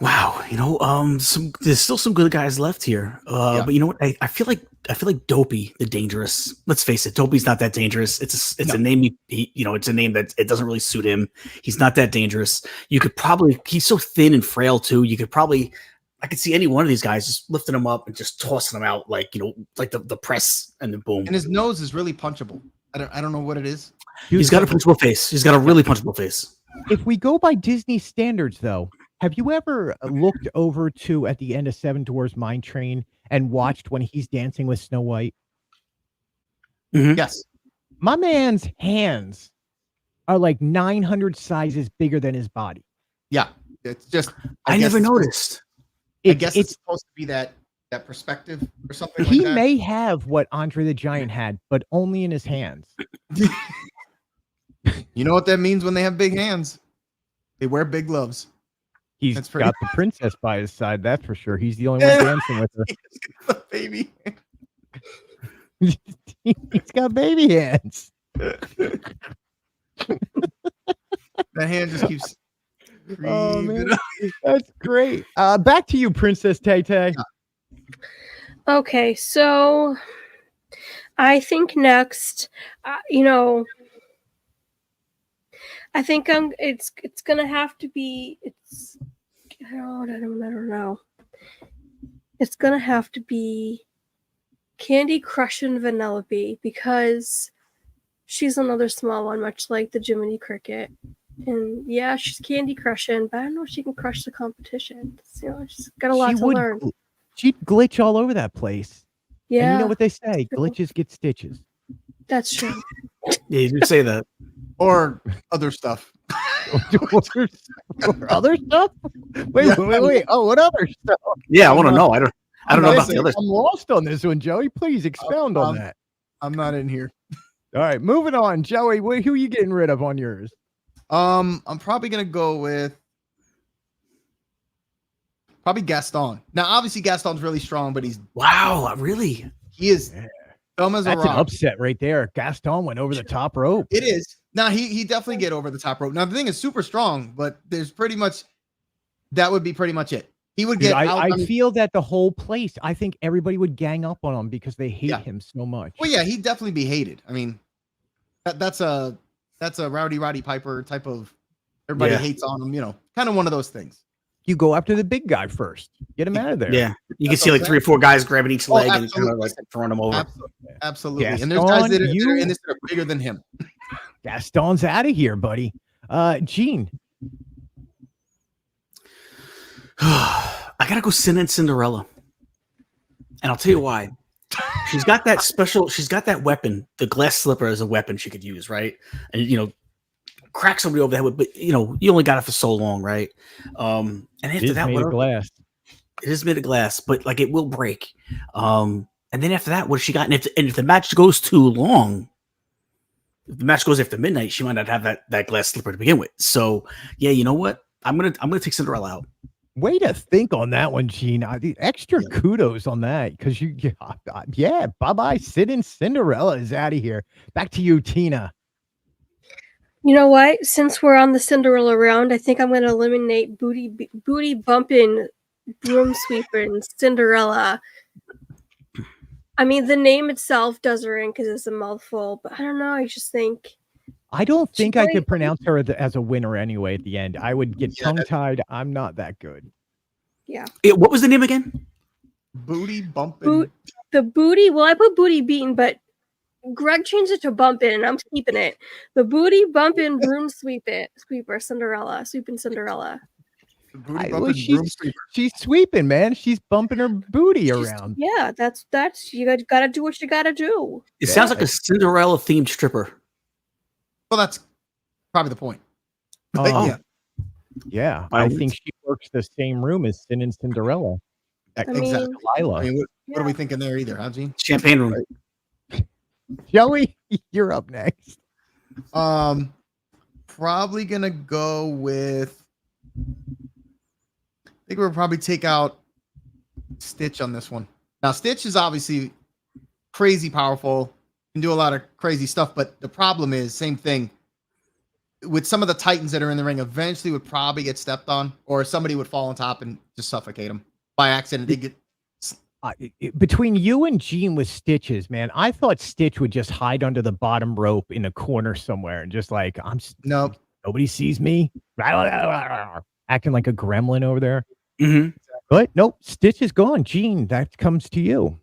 Wow, there's still some good guys left here. But you know what? I feel like Dopey, the dangerous. Let's face it, Dopey's not that dangerous. It's a name. It's a name that it doesn't really suit him. He's not that dangerous. He's so thin and frail too. I could see any one of these guys just lifting him up and just tossing him out like the press and then boom. And his nose is really punchable. I don't know what it is. He's got a punchable face. He's got a really punchable face. If we go by Disney standards, though, have you ever looked over to at the end of Seven Dwarfs Mine Train and watched when he's dancing with Snow White? Mm-hmm. Yes. My man's hands are like 900 sizes bigger than his body. Yeah. It's just I never noticed. I guess it's supposed to be that perspective or something he like that. May have what Andre the Giant had, but only in his hands. You know what that means when they have big hands? They wear big gloves. He's got the princess by his side, that's for sure. He's the only one dancing with her. He's got baby. He's got baby hands. That hand just keeps. Oh man, that's great. Back to you, Princess Tay Tay. Okay, so I think next, I think it's gonna have to be. I don't know. It's gonna have to be Candy Crushing Vanilla Bee because she's another small one, much like the Jiminy Cricket. And yeah, she's candy crushing, but I don't know if she can crush the competition. She's got a lot to learn. She'd glitch all over that place. Yeah. And you know what they say? Glitches get stitches. That's true. Yeah, you did say that. Or other stuff. Or other stuff? Wait. Oh, what other stuff? Yeah, I want to know. I don't know about the other. I'm lost on this one, Joey. Please expound on that. I'm not in here. All right, moving on. Joey, who are you getting rid of on yours? I'm probably gonna go with probably Gaston. Now, obviously, Gaston's really strong, but he's really? He is dumb as a rock. That's an upset right there. Gaston went over the top rope. It is. Now he definitely get over the top rope. Now the thing is super strong, but there's pretty much that would be pretty much it. He would Dude, get out. I feel that the whole place, I think everybody would gang up on him because they hate Yeah. him so much. Well, yeah, he'd definitely be hated. I mean, that's a Rowdy Roddy Piper type of everybody hates on him, you know, kind of one of those things. You go after the big guy first. Get him out of there. Yeah, you can That's see what like I'm 3 or 4 guys grabbing each leg and kind absolutely. of like throwing them over. Absolutely. Gaston, And there's guys that are in this that are bigger than him. Gaston's out of here, buddy. Gene. I gotta go Sin and Cinderella, and I'll tell you why. She's got that weapon, the glass slipper as a weapon she could use, right? And you know, crack somebody over the head with, but you know, you only got it for so long, right? And after that, made of glass. It is made of glass, but like it will break. And then after that, what has she got? And if the match goes too long, if the match goes after midnight, she might not have that glass slipper to begin with. So yeah, you know what? I'm gonna take Cinderella out. Way to think on that one, Gene. Extra kudos on that because bye-bye. Sid and Cinderella is out of here. Back to you, Tina. You know what? Since we're on the Cinderella round, I think I'm going to eliminate booty bumping broom sweeper and Cinderella. I mean, the name itself does ring because it's a mouthful, but I don't know. I just think. I don't think I could pronounce her as a winner anyway at the end. I would get tongue-tied. I'm not that good. Yeah. What was the name again? Booty bumping. The booty. Well, I put booty beaten, but Greg changed it to bumping, and I'm keeping it. The booty bumping broom sweeper Cinderella. Sweeping Cinderella. She's sweeping, man. She's bumping her booty around. Yeah, that's you gotta do what you gotta do. It sounds like a Cinderella themed stripper. Well, that's probably the point. But yeah. I think she works the same room as Sin and Cinderella. Exactly. Lila. I mean, what are we thinking there either, huh, Gene? Champagne room. Joey, you're up next. Probably gonna go with. I think we'll probably take out Stitch on this one. Now, Stitch is obviously crazy powerful, can do a lot of crazy stuff, but the problem is, same thing, with some of the Titans that are in the ring, eventually would probably get stepped on, or somebody would fall on top and just suffocate them by accident. They get between you and Gene with Stitches, man, I thought Stitch would just hide under the bottom rope in a corner somewhere and just like, nope, nobody sees me, acting like a gremlin over there. Mm-hmm. But nope, Stitch is gone. Gene, that comes to you.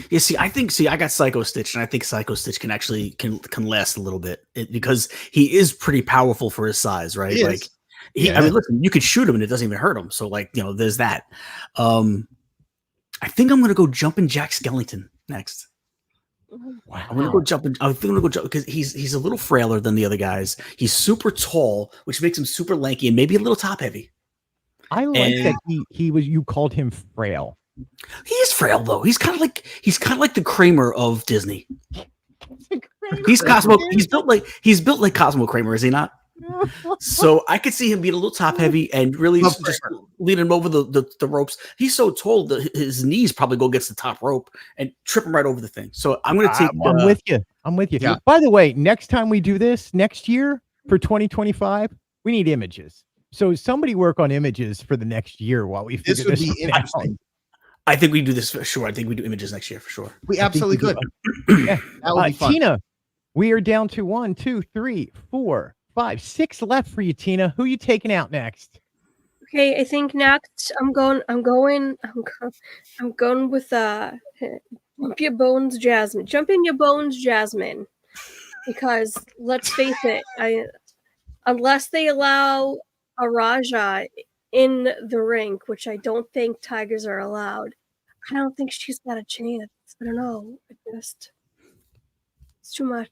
Yeah, I got Psycho Stitch, and I think Psycho Stitch can actually can last a little bit because he is pretty powerful for his size, right? Like, I mean, listen, you could shoot him and it doesn't even hurt him. So, like, you know, there's that. I think I'm gonna go Jumpin' Jack Skellington next. Wow. I'm gonna go jumping. I think I'm gonna go jump because he's a little frailer than the other guys. He's super tall, which makes him super lanky and maybe a little top heavy. I like that he was. You called him frail. He is frail though. He's kind of like the Kramer of Disney. He's Cosmo. He's built like Cosmo Kramer, is he not? So I could see him being a little top heavy and really just leading him over the ropes. He's so tall that his knees probably go against the top rope and trip him right over the thing. So I'm going to take. I'm with you. Yeah. By the way, next time we do this next year for 2025, we need images. So somebody work on images for the next year while we figure this out. I think we do this for sure. I think we do images next year for sure. We absolutely could. Yeah. That would be fun. Tina, we are down to 1, 2, 3, 4, 5, 6 left for you, Tina. Who are you taking out next? Okay, I think next I'm going with Jump Your Bones Jasmine. Jump in your bones, Jasmine. Because let's face it, unless they allow a Raja in the ring, which I don't think Tigers are allowed, I don't think she's got a chance. I don't know. It's too much.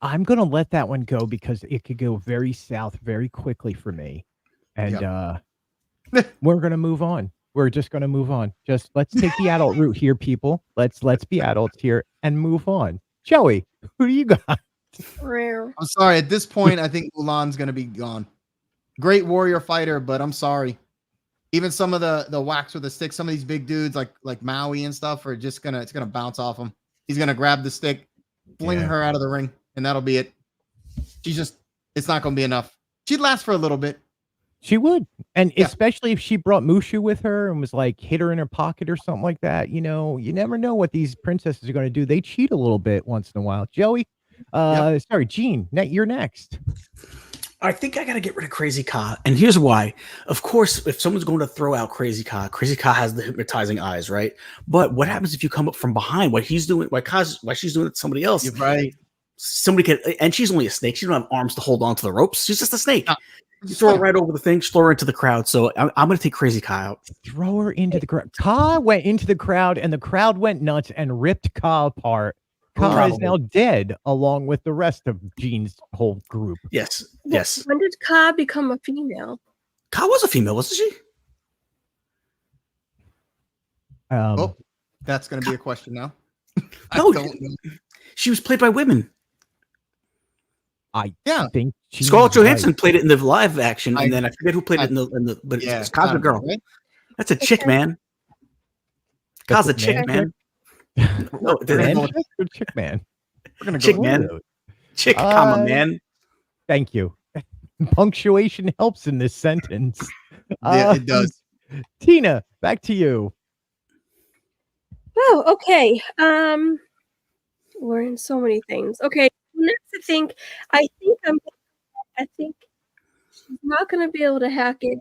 I'm gonna let that one go because it could go very south very quickly for me. And we're gonna move on. We're just gonna move on. Just let's take the adult route here, people. Let's be adults here and move on. Joey, who do you got? Rare. I'm sorry. At this point, I think Mulan's gonna be gone. Great warrior fighter, but I'm sorry. Even some of the whacks with the stick, some of these big dudes like Maui and stuff are just it's gonna bounce off him. He's gonna grab the stick, fling her out of the ring, and that'll be it. It's not gonna be enough. She'd last for a little bit, She would. And Yeah. especially if she brought Mushu with her and was like hit her in her pocket or something like that. You know, you never know what these princesses are going to do. They cheat a little bit once in a while. Joey, sorry, Gene, you're next. I think I got to get rid of Crazy Ka. And here's why. Of course, if someone's going to throw out Crazy Ka has the hypnotizing eyes, right? But what happens if you come up from behind? What he's doing, why she's doing it to somebody else? You're right. Somebody can, and she's only a snake. She don't have arms to hold on to the ropes. She's just a snake. No. You throw her right over the thing, throw her into the crowd. So I'm going to take Crazy Ka out. Throw her into the crowd. Ka went into the crowd and the crowd went nuts and ripped Ka apart. Ka is now dead along with the rest of Gene's whole group. Yes. When did Ka become a female? Ka was a female, wasn't she? That's going to be a question now. I No, don't know. she was played by women. I Yeah. think Scarlett Johansson played it in the live action, and then I forget who played it in the but Yeah, it's Ka's a girl. right? That's a chick, man. Ka's a chick, man. No, Chick man. We're going to Chick go. man. Chick, comma, man. Thank you. Punctuation helps in this sentence. Yeah, it does. Tina, back to you. Oh, okay. We're in so many things. Okay, next I think she's not going to be able to hack it.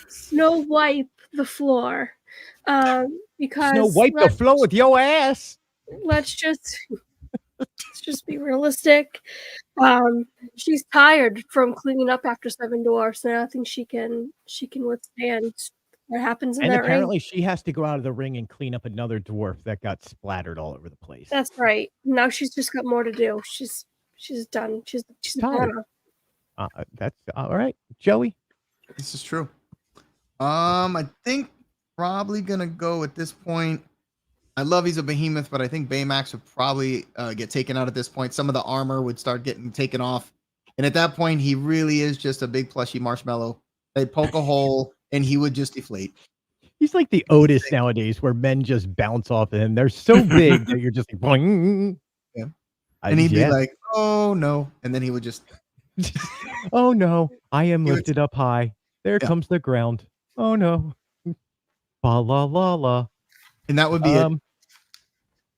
Snow wipe the floor. Because Snow wipe the floor with your ass. Let's just be realistic. She's tired from cleaning up after 7 dwarfs, and I think she can withstand what happens in And that apparently ring. she has to go out of the ring and clean up another dwarf that got splattered all over the place. That's right. Now she's just got more to do. She's done. She's tired. Moana. That's all right. Joey? This is true. I think probably gonna go at this point. I love he's a behemoth, but I think Baymax would probably get taken out at this point. Some of the armor would start getting taken off, and at that point, he really is just a big plushy marshmallow. They'd poke a hole, and he would just deflate. He's like the Otis nowadays, where men just bounce off of him. They're so big that you're just like, boing. Yeah. And he'd be like, "Oh no," and then he would just, "Oh no, I am lifted up high. There comes the ground. Oh no, ba la la la." And that would be it.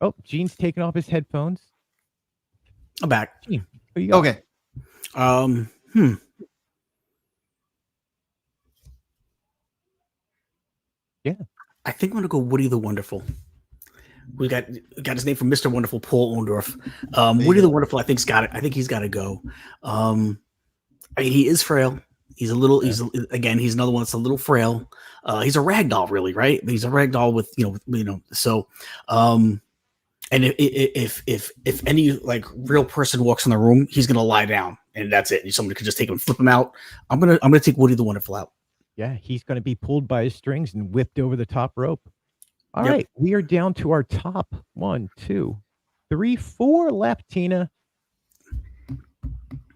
Oh, Gene's taking off his headphones. I'm back. Gene, who you got? Okay. Yeah. I think I'm gonna go Woody the Wonderful. We got his name from Mr. Wonderful, Paul Orndorff. Woody the Wonderful, I think he's got to go. I mean, he is frail. He's a little. He's another one that's a little frail. He's a rag doll, really, right? He's a rag doll with So, and if any like real person walks in the room, he's gonna lie down, and that's it. Somebody could just take him, and flip him out. I'm gonna take Woody the Wonderful out. Yeah, he's gonna be pulled by his strings and whipped over the top rope. All right, we are down to our top 1, 2, 3, 4 left. Tina,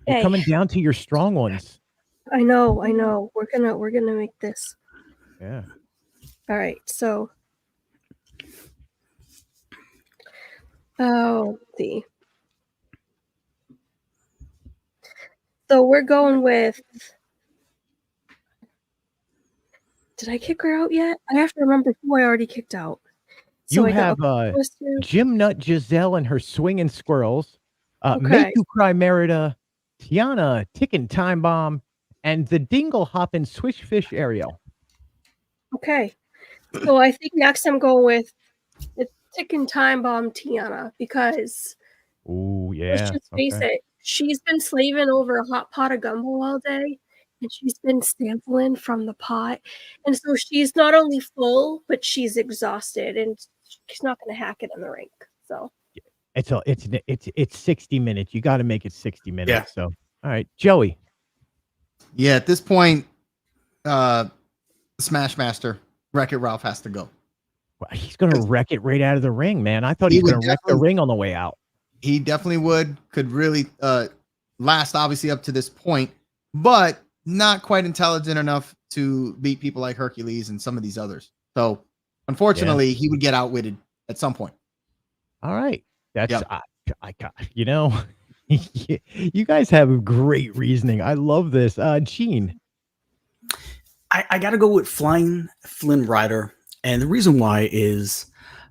we're coming down to your strong ones. I know. We're gonna make this. Yeah. All right. So, let's see. So we're going with. Did I kick her out yet? I have to remember who I already kicked out. So you have Jim Nut Giselle and her swinging squirrels, Make You Cry Merida, Tiana Ticking Time Bomb, and the Dingle Hoppin' Swish Fish Ariel. Okay. So I think next I'm going with the Ticking Time Bomb Tiana because let's just face it, she's been slaving over a hot pot of gumbo all day. And she's been sampling from the pot. And so she's not only full, but she's exhausted and she's not going to hack it in the rink. So it's 60 minutes. You got to make it 60 minutes. Yeah. So, all right, Joey. Yeah, at this point, Smash Master, Wreck-It Ralph has to go. Well, he's going to wreck it right out of the ring, man. I thought he was going to wreck the ring on the way out. He definitely would. Could really last, obviously, up to this point. But not quite intelligent enough to beat people like Hercules and some of these others. So, unfortunately, he would get outwitted at some point. All right. That's you know, you guys have great reasoning. I love this. Gene. I got to go with Flying Flynn Rider, and the reason why is,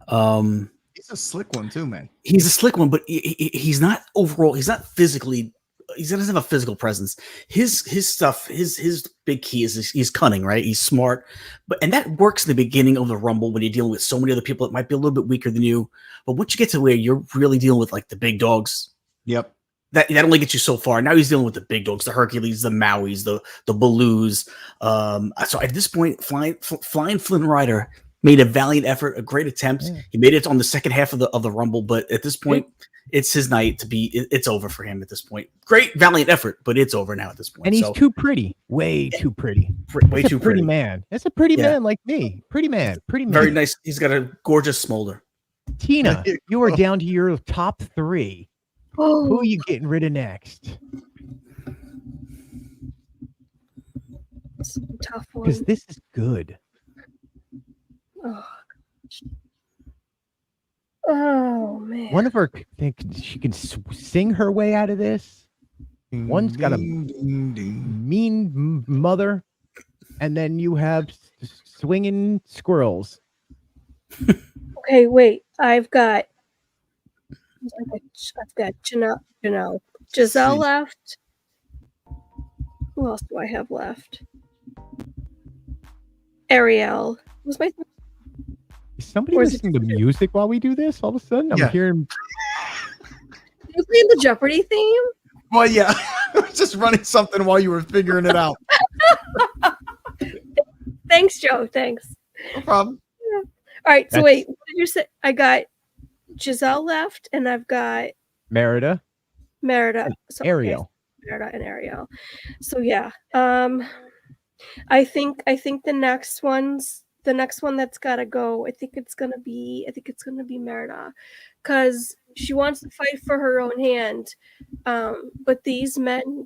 he's a slick one too, man. He's a slick one, but he's not overall. He's not physically. He doesn't have a physical presence. His stuff. His big key is he's cunning, right? He's smart, and that works in the beginning of the Rumble when you're dealing with so many other people that might be a little bit weaker than you. But once you get to where you're really dealing with like the big dogs, yep. That only gets you so far. Now he's dealing with the big dogs, the Hercules, the Mauis, the Baloos. So at this point, Flying Flynn Rider made a valiant effort, a great attempt. Yeah. He made it on the second half of the Rumble, but at this point, it's his night to be. It's over for him at this point. Great valiant effort, but it's over now at this point. And he's too pretty, way too pretty, way too pretty man. That's a pretty man like me. Pretty man, Very nice. He's got a gorgeous smolder. Tina, you are down to your top 3. Oh. Who are you getting rid of next? It's a tough one. Because this is good. Oh man. One of her think she can sing her way out of this. One's got a mean mother, and then you have swinging squirrels. Okay, wait. I've got Giselle left. Who else do I have left? Ariel. Was my Is somebody listening to music while we do this? All of a sudden, I'm hearing. You playing the Jeopardy theme? Well, yeah. I was just running something while you were figuring it out. Thanks, Joe. Thanks. No problem. Yeah. All right. So wait, what did you say? I got Giselle left, and I've got Merida. So, Ariel. Okay, Merida and Ariel. So yeah. I think the next one that's gotta go. I think it's gonna be Merida, because she wants to fight for her own hand. But these men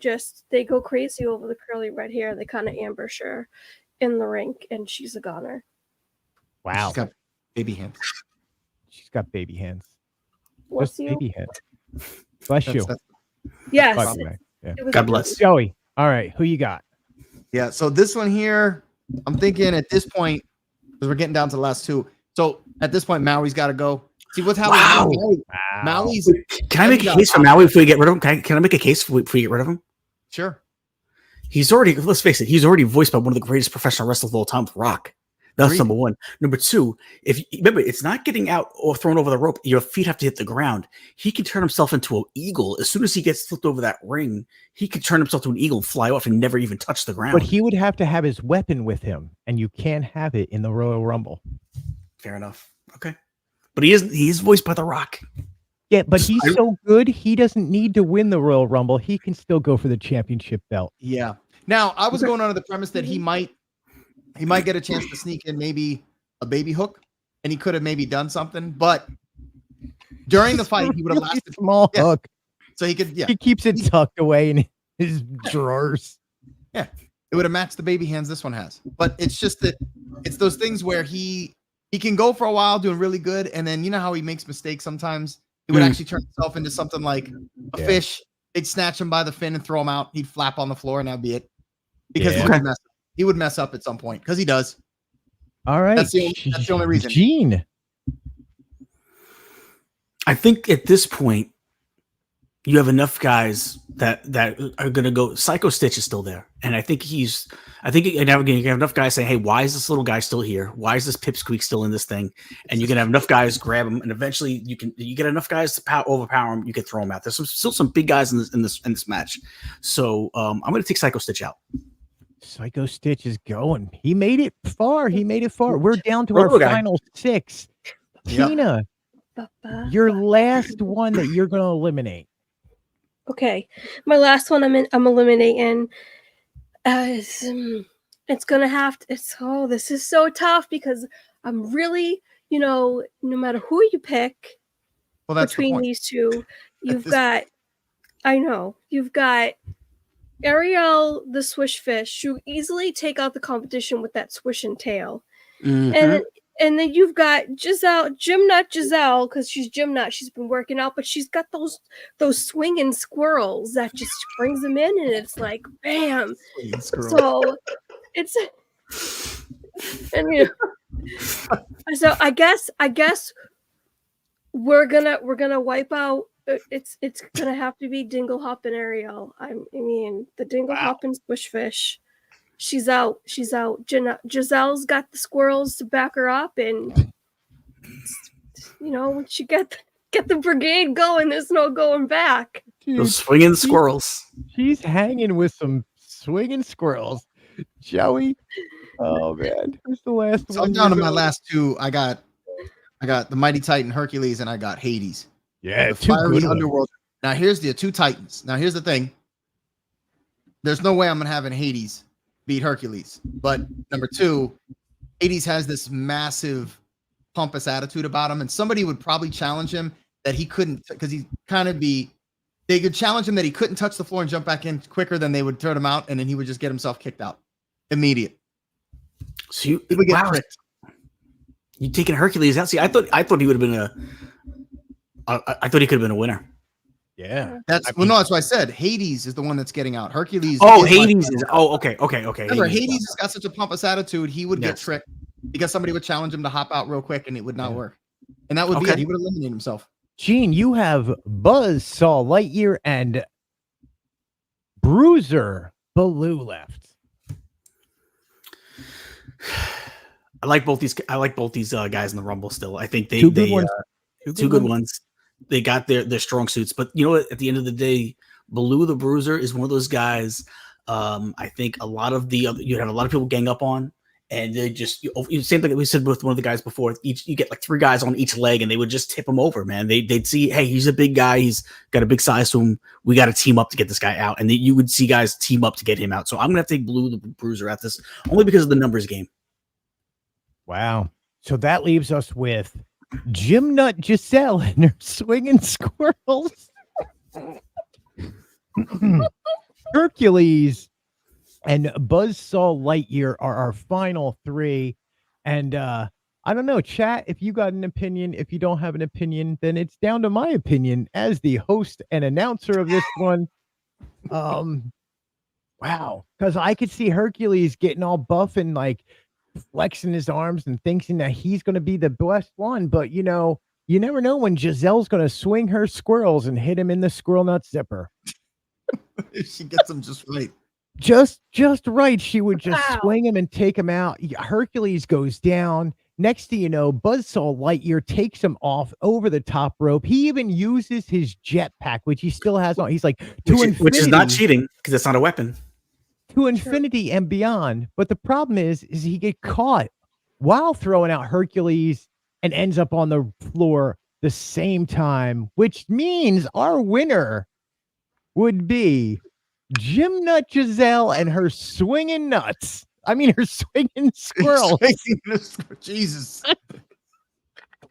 they go crazy over the curly red hair. They kind of ambush her in the rink, and she's a goner. Wow. She's got baby hands. She's got baby hands. Bless you. Baby hands. Bless you. Yes. Yeah. God bless. Joey. All right. Who you got? Yeah. So this one here, I'm thinking at this point, because we're getting down to the last 2. So at this point, Maui's got to go. See what's happening. Wow. Maui's. Can I make a case for Maui if we get rid of him? Can I make a case if we get rid of him? Sure. Let's face it, he's already voiced by one of the greatest professional wrestlers of all time, Rock. That's number 1. Number 2, remember, it's not getting out or thrown over the rope. Your feet have to hit the ground. He can turn himself into an eagle. As soon as he gets flipped over that ring, he can turn himself to an eagle and fly off and never even touch the ground. But he would have to have his weapon with him, and you can't have it in the Royal Rumble. Fair enough. Okay. But he is voiced by The Rock. Yeah, but he's so good, he doesn't need to win the Royal Rumble. He can still go for the championship belt. Yeah. Now, I was going under the premise that he might get a chance to sneak in maybe a baby hook, and he could have maybe done something. But during the fight, he would have lasted small hook, so he could. Yeah, he keeps it tucked away in his drawers. Yeah, it would have matched the baby hands this one has. But it's just that it's those things where he can go for a while doing really good, and then you know how he makes mistakes sometimes. He would actually turn himself into something like a fish. They'd snatch him by the fin and throw him out. He'd flap on the floor, and that'd be it. Because he would mess up at some point, because he does. All right. That's the only reason. Gene. I think at this point, you have enough guys that are going to go. Psycho Stitch is still there. And I think you have enough guys saying, hey, why is this little guy still here? Why is this Pipsqueak still in this thing? And you can have enough guys grab him, and eventually you get enough guys to overpower him. You can throw him out. There's still some big guys in this match. So I'm going to take Psycho Stitch out. Psycho Stitch is going. He made it far. We're down to our final 6. Tina, your last one that you're going to eliminate. Okay, my last one I'm eliminating. It's gonna have to. This is so tough because I'm really, no matter who you pick, between these two, you've got Ariel the Swish Fish, who easily take out the competition with that swish and tail. Mm-hmm. And then you've got Giselle, Gymnut Giselle, because she's Gymnut. She's been working out, but she's got those swinging squirrels that just brings them in, and it's like, bam. So it's, and so I guess we're gonna wipe out. It's gonna have to be Dingle Hop and Ariel. I mean, the Dingle Hop and Squishfish. She's out. Giselle's got the squirrels to back her up, and when she get the brigade going, there's no going back. Dude, those swinging squirrels. She's hanging with some swinging squirrels. Joey, oh man, who's the last one? I'm down to my last two. I got the Mighty Titan Hercules, and I got Hades. Yeah, the fiery underworld. Now here's the two Titans. Now here's the thing. There's no way I'm gonna have an Hades beat Hercules. But number two, Hades has this massive pompous attitude about him, and somebody would probably challenge him that he couldn't, because they could challenge him that he couldn't touch the floor and jump back in quicker than they would turn him out, and then he would just get himself kicked out immediate. So he would get tricked. You taking Hercules out? See, I thought he would have been I thought he could have been a winner. Yeah, that's why I said Hades is the one that's getting out. Hercules. Hades is. Oh, okay. Remember, Hades has got such a pompous attitude. He would get tricked because somebody would challenge him to hop out real quick, and it would not work. And that would be it. He would eliminate himself. Gene, you have Buzzsaw Lightyear and Bruiser Baloo left. I like both these guys in the Rumble still. I think two good ones. They got their strong suits, but you know what? At the end of the day, Baloo the Bruiser is one of those guys. I think a lot of you have a lot of people gang up on, and they just same thing that we said with one of the guys before. You get like 3 guys on each leg, and they would just tip him over. Man, they'd see, hey, he's a big guy, he's got a big size to him. We got to team up to get this guy out, and you would see guys team up to get him out. So I'm gonna have to take Baloo the Bruiser at this only because of the numbers game. Wow. So that leaves us with Gymnut Giselle and her swinging squirrels. Hercules and Buzzsaw Lightyear are our final 3. And I don't know, chat, if you got an opinion. If you don't have an opinion, then it's down to my opinion as the host and announcer of this one. Wow. Because I could see Hercules getting all buff and like flexing his arms and thinking that he's going to be the best one. But, you never know when Giselle's going to swing her squirrels and hit him in the squirrel nut zipper. If she gets him just right. Just right. She would just swing him and take him out. Hercules goes down. Next thing you know, Buzzsaw Lightyear takes him off over the top rope. He even uses his jetpack, which he still has on. He's like, which is not cheating because it's not a weapon. To infinity and beyond. But the problem is he get caught while throwing out Hercules and ends up on the floor the same time, which means our winner would be Gymnut Giselle and her swinging nuts. I mean, her swinging squirrels. Jesus.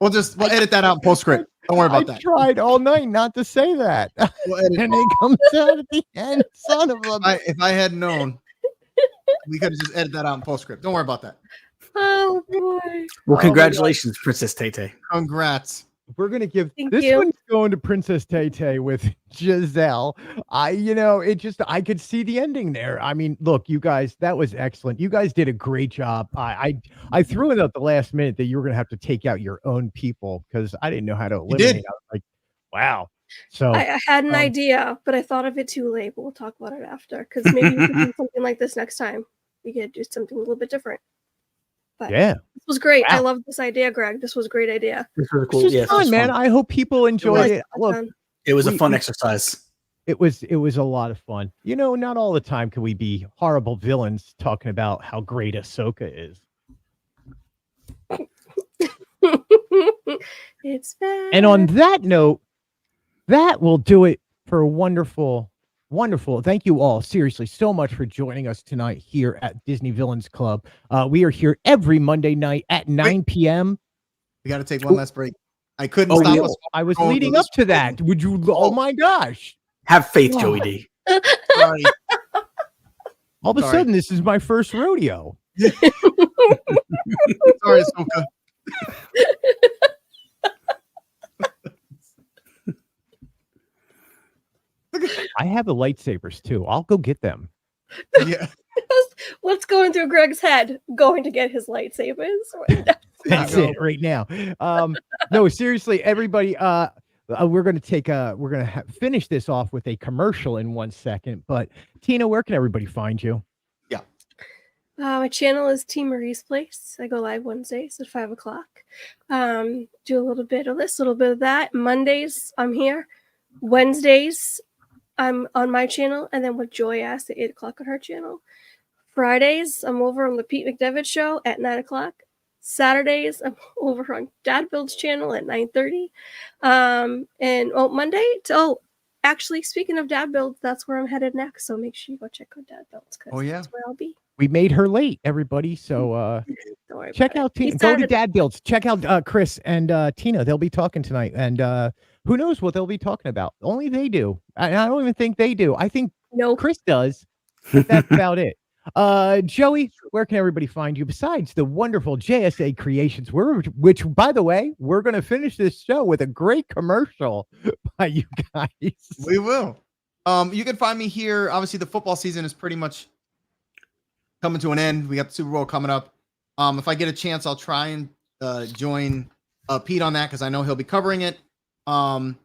We'll edit that out in postscript. Don't worry about that. I tried all night not to say that. And it comes out at the end. Son of a... If I had known, we could have just edited that out in postscript. Don't worry about that. Oh, boy. Well, congratulations, Princess Tay-Tay. Congrats. We're going to give this one's going to Princess Tay-Tay with Giselle. I could see the ending there. I mean, look, you guys, that was excellent. You guys did a great job. I threw it at the last minute that you were going to have to take out your own people because I didn't know how to eliminate. I was like, wow. So I had an idea, but I thought of it too late. But we'll talk about it after because maybe we could do something like this next time. We could do something a little bit different. But this was great. Wow. I love this idea, Greg. This was a great idea. This was cool. This was fun, man. I hope people enjoyed it. Look, it was a fun exercise. It was a lot of fun. Not all the time can we be horrible villains talking about how great Ahsoka is. It's bad. And on that note, that will do it for a wonderful. Thank you all seriously so much for joining us tonight here at Disney Villains Club. We are here every Monday night at 9 p.m. We got to take one last break. I couldn't stop us. I was leading up to that. Would you? Oh my gosh. Have faith, Joey D. Sorry. All of a sudden, this is my first rodeo. Sorry, Ahsoka. I have the lightsabers too. I'll go get them. Yeah. What's going through Greg's head? Going to get his lightsabers. That's it right now. No, seriously, everybody. We're going to finish this off with a commercial in 1 second. But Tina, where can everybody find you? Yeah. My channel is T Marie's Place. I go live Wednesdays at 5:00. Do a little bit of this, a little bit of that. Mondays, I'm here. Wednesdays, I'm on my channel, and then with Joy Ass at 8:00 on her channel. Fridays, I'm over on the Pete McDevitt Show at 9:00. Saturdays, I'm over on Dad Build's channel at 9:30. And Monday, actually, speaking of Dad Build, that's where I'm headed next. So make sure you go check out Dad Build's because that's where I'll be. We made her late, everybody. So check out Tina. Go to Dad Builds. Check out Chris and Tina. They'll be talking tonight. And who knows what they'll be talking about? Only they do. I don't even think they do. I think Chris does. But that's about it. Joey, where can everybody find you besides the wonderful JSA Creations, which by the way, we're going to finish this show with a great commercial by you guys. We will. You can find me here. Obviously, the football season is pretty much coming to an end. We got the Super Bowl coming up. If I get a chance, I'll try and join Pete on that because I know he'll be covering it. And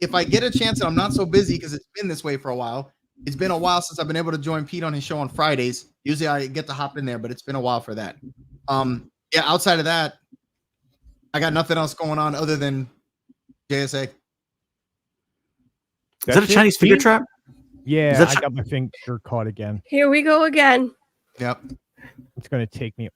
if I get a chance and I'm not so busy because it's been this way for a while, it's been a while since I've been able to join Pete on his show on Fridays. Usually I get to hop in there, but it's been a while for that. Outside of that, I got nothing else going on other than JSA. Is that a Chinese finger trap? Yeah, I got my finger caught again. Here we go again. Yep. It's going to take me.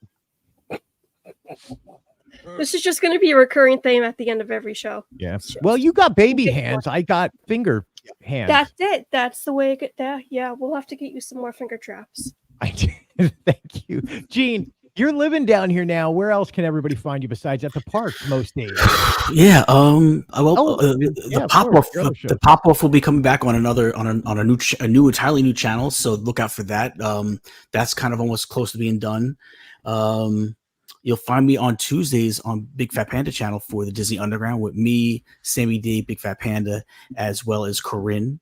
This is just going to be a recurring theme at the end of every show. Yeah. Well, you got baby hands. I got finger hands. That's it. That's the way it get there. Yeah, we'll have to get you some more finger traps. Thank you. Gene, you're living down here now. Where else can everybody find you besides at the park most days? Yeah. The pop off will be coming back on a new entirely new channel. So look out for that. That's kind of almost close to being done. You'll find me on Tuesdays on Big Fat Panda channel for the Disney Underground with me, Sammy D, Big Fat Panda, as well as Corinne.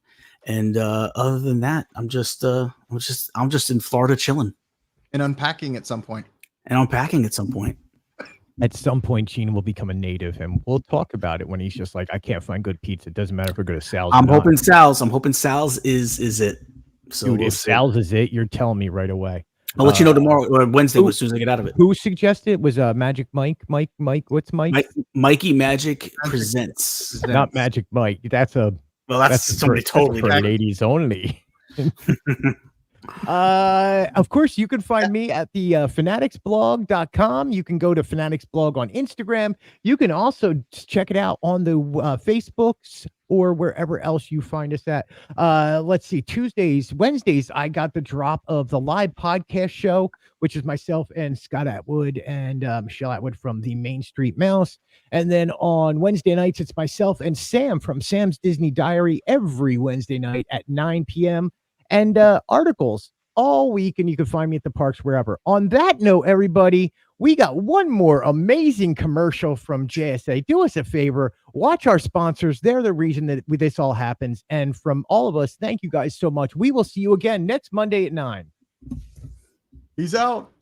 And other than that, I'm just in Florida chilling and unpacking at some point. At some point, Gene will become a native, and we'll talk about it when he's just like, I can't find good pizza. It doesn't matter if we go to Sal's. I'm hoping Sal's is it. So dude, if Sal's is it, you're telling me right away. I'll let you know tomorrow or Wednesday as soon as I get out of it. Who suggested it? Was Magic Mike? Mike? What's Mike? Mikey Magic Presents. Not Magic Mike. That's somebody totally 80s only. Of course, you can find me at the fanaticsblog.com. You can go to Fanatics Blog on Instagram. You can also check it out on the Facebooks or wherever else you find us at. Let's see, Tuesdays, Wednesdays, I got the drop of the live podcast show, which is myself and Scott Atwood and Michelle Atwood from the Main Street Mouse. And then on Wednesday nights, it's myself and Sam from Sam's Disney Diary every Wednesday night at 9 p.m. And articles all week, and you can find me at the parks wherever. On that note, everybody, we got one more amazing commercial from JSA. Do us a favor, watch our sponsors. They're the reason that this all happens. And from all of us, thank you guys so much. We will see you again next Monday at 9. Peace out.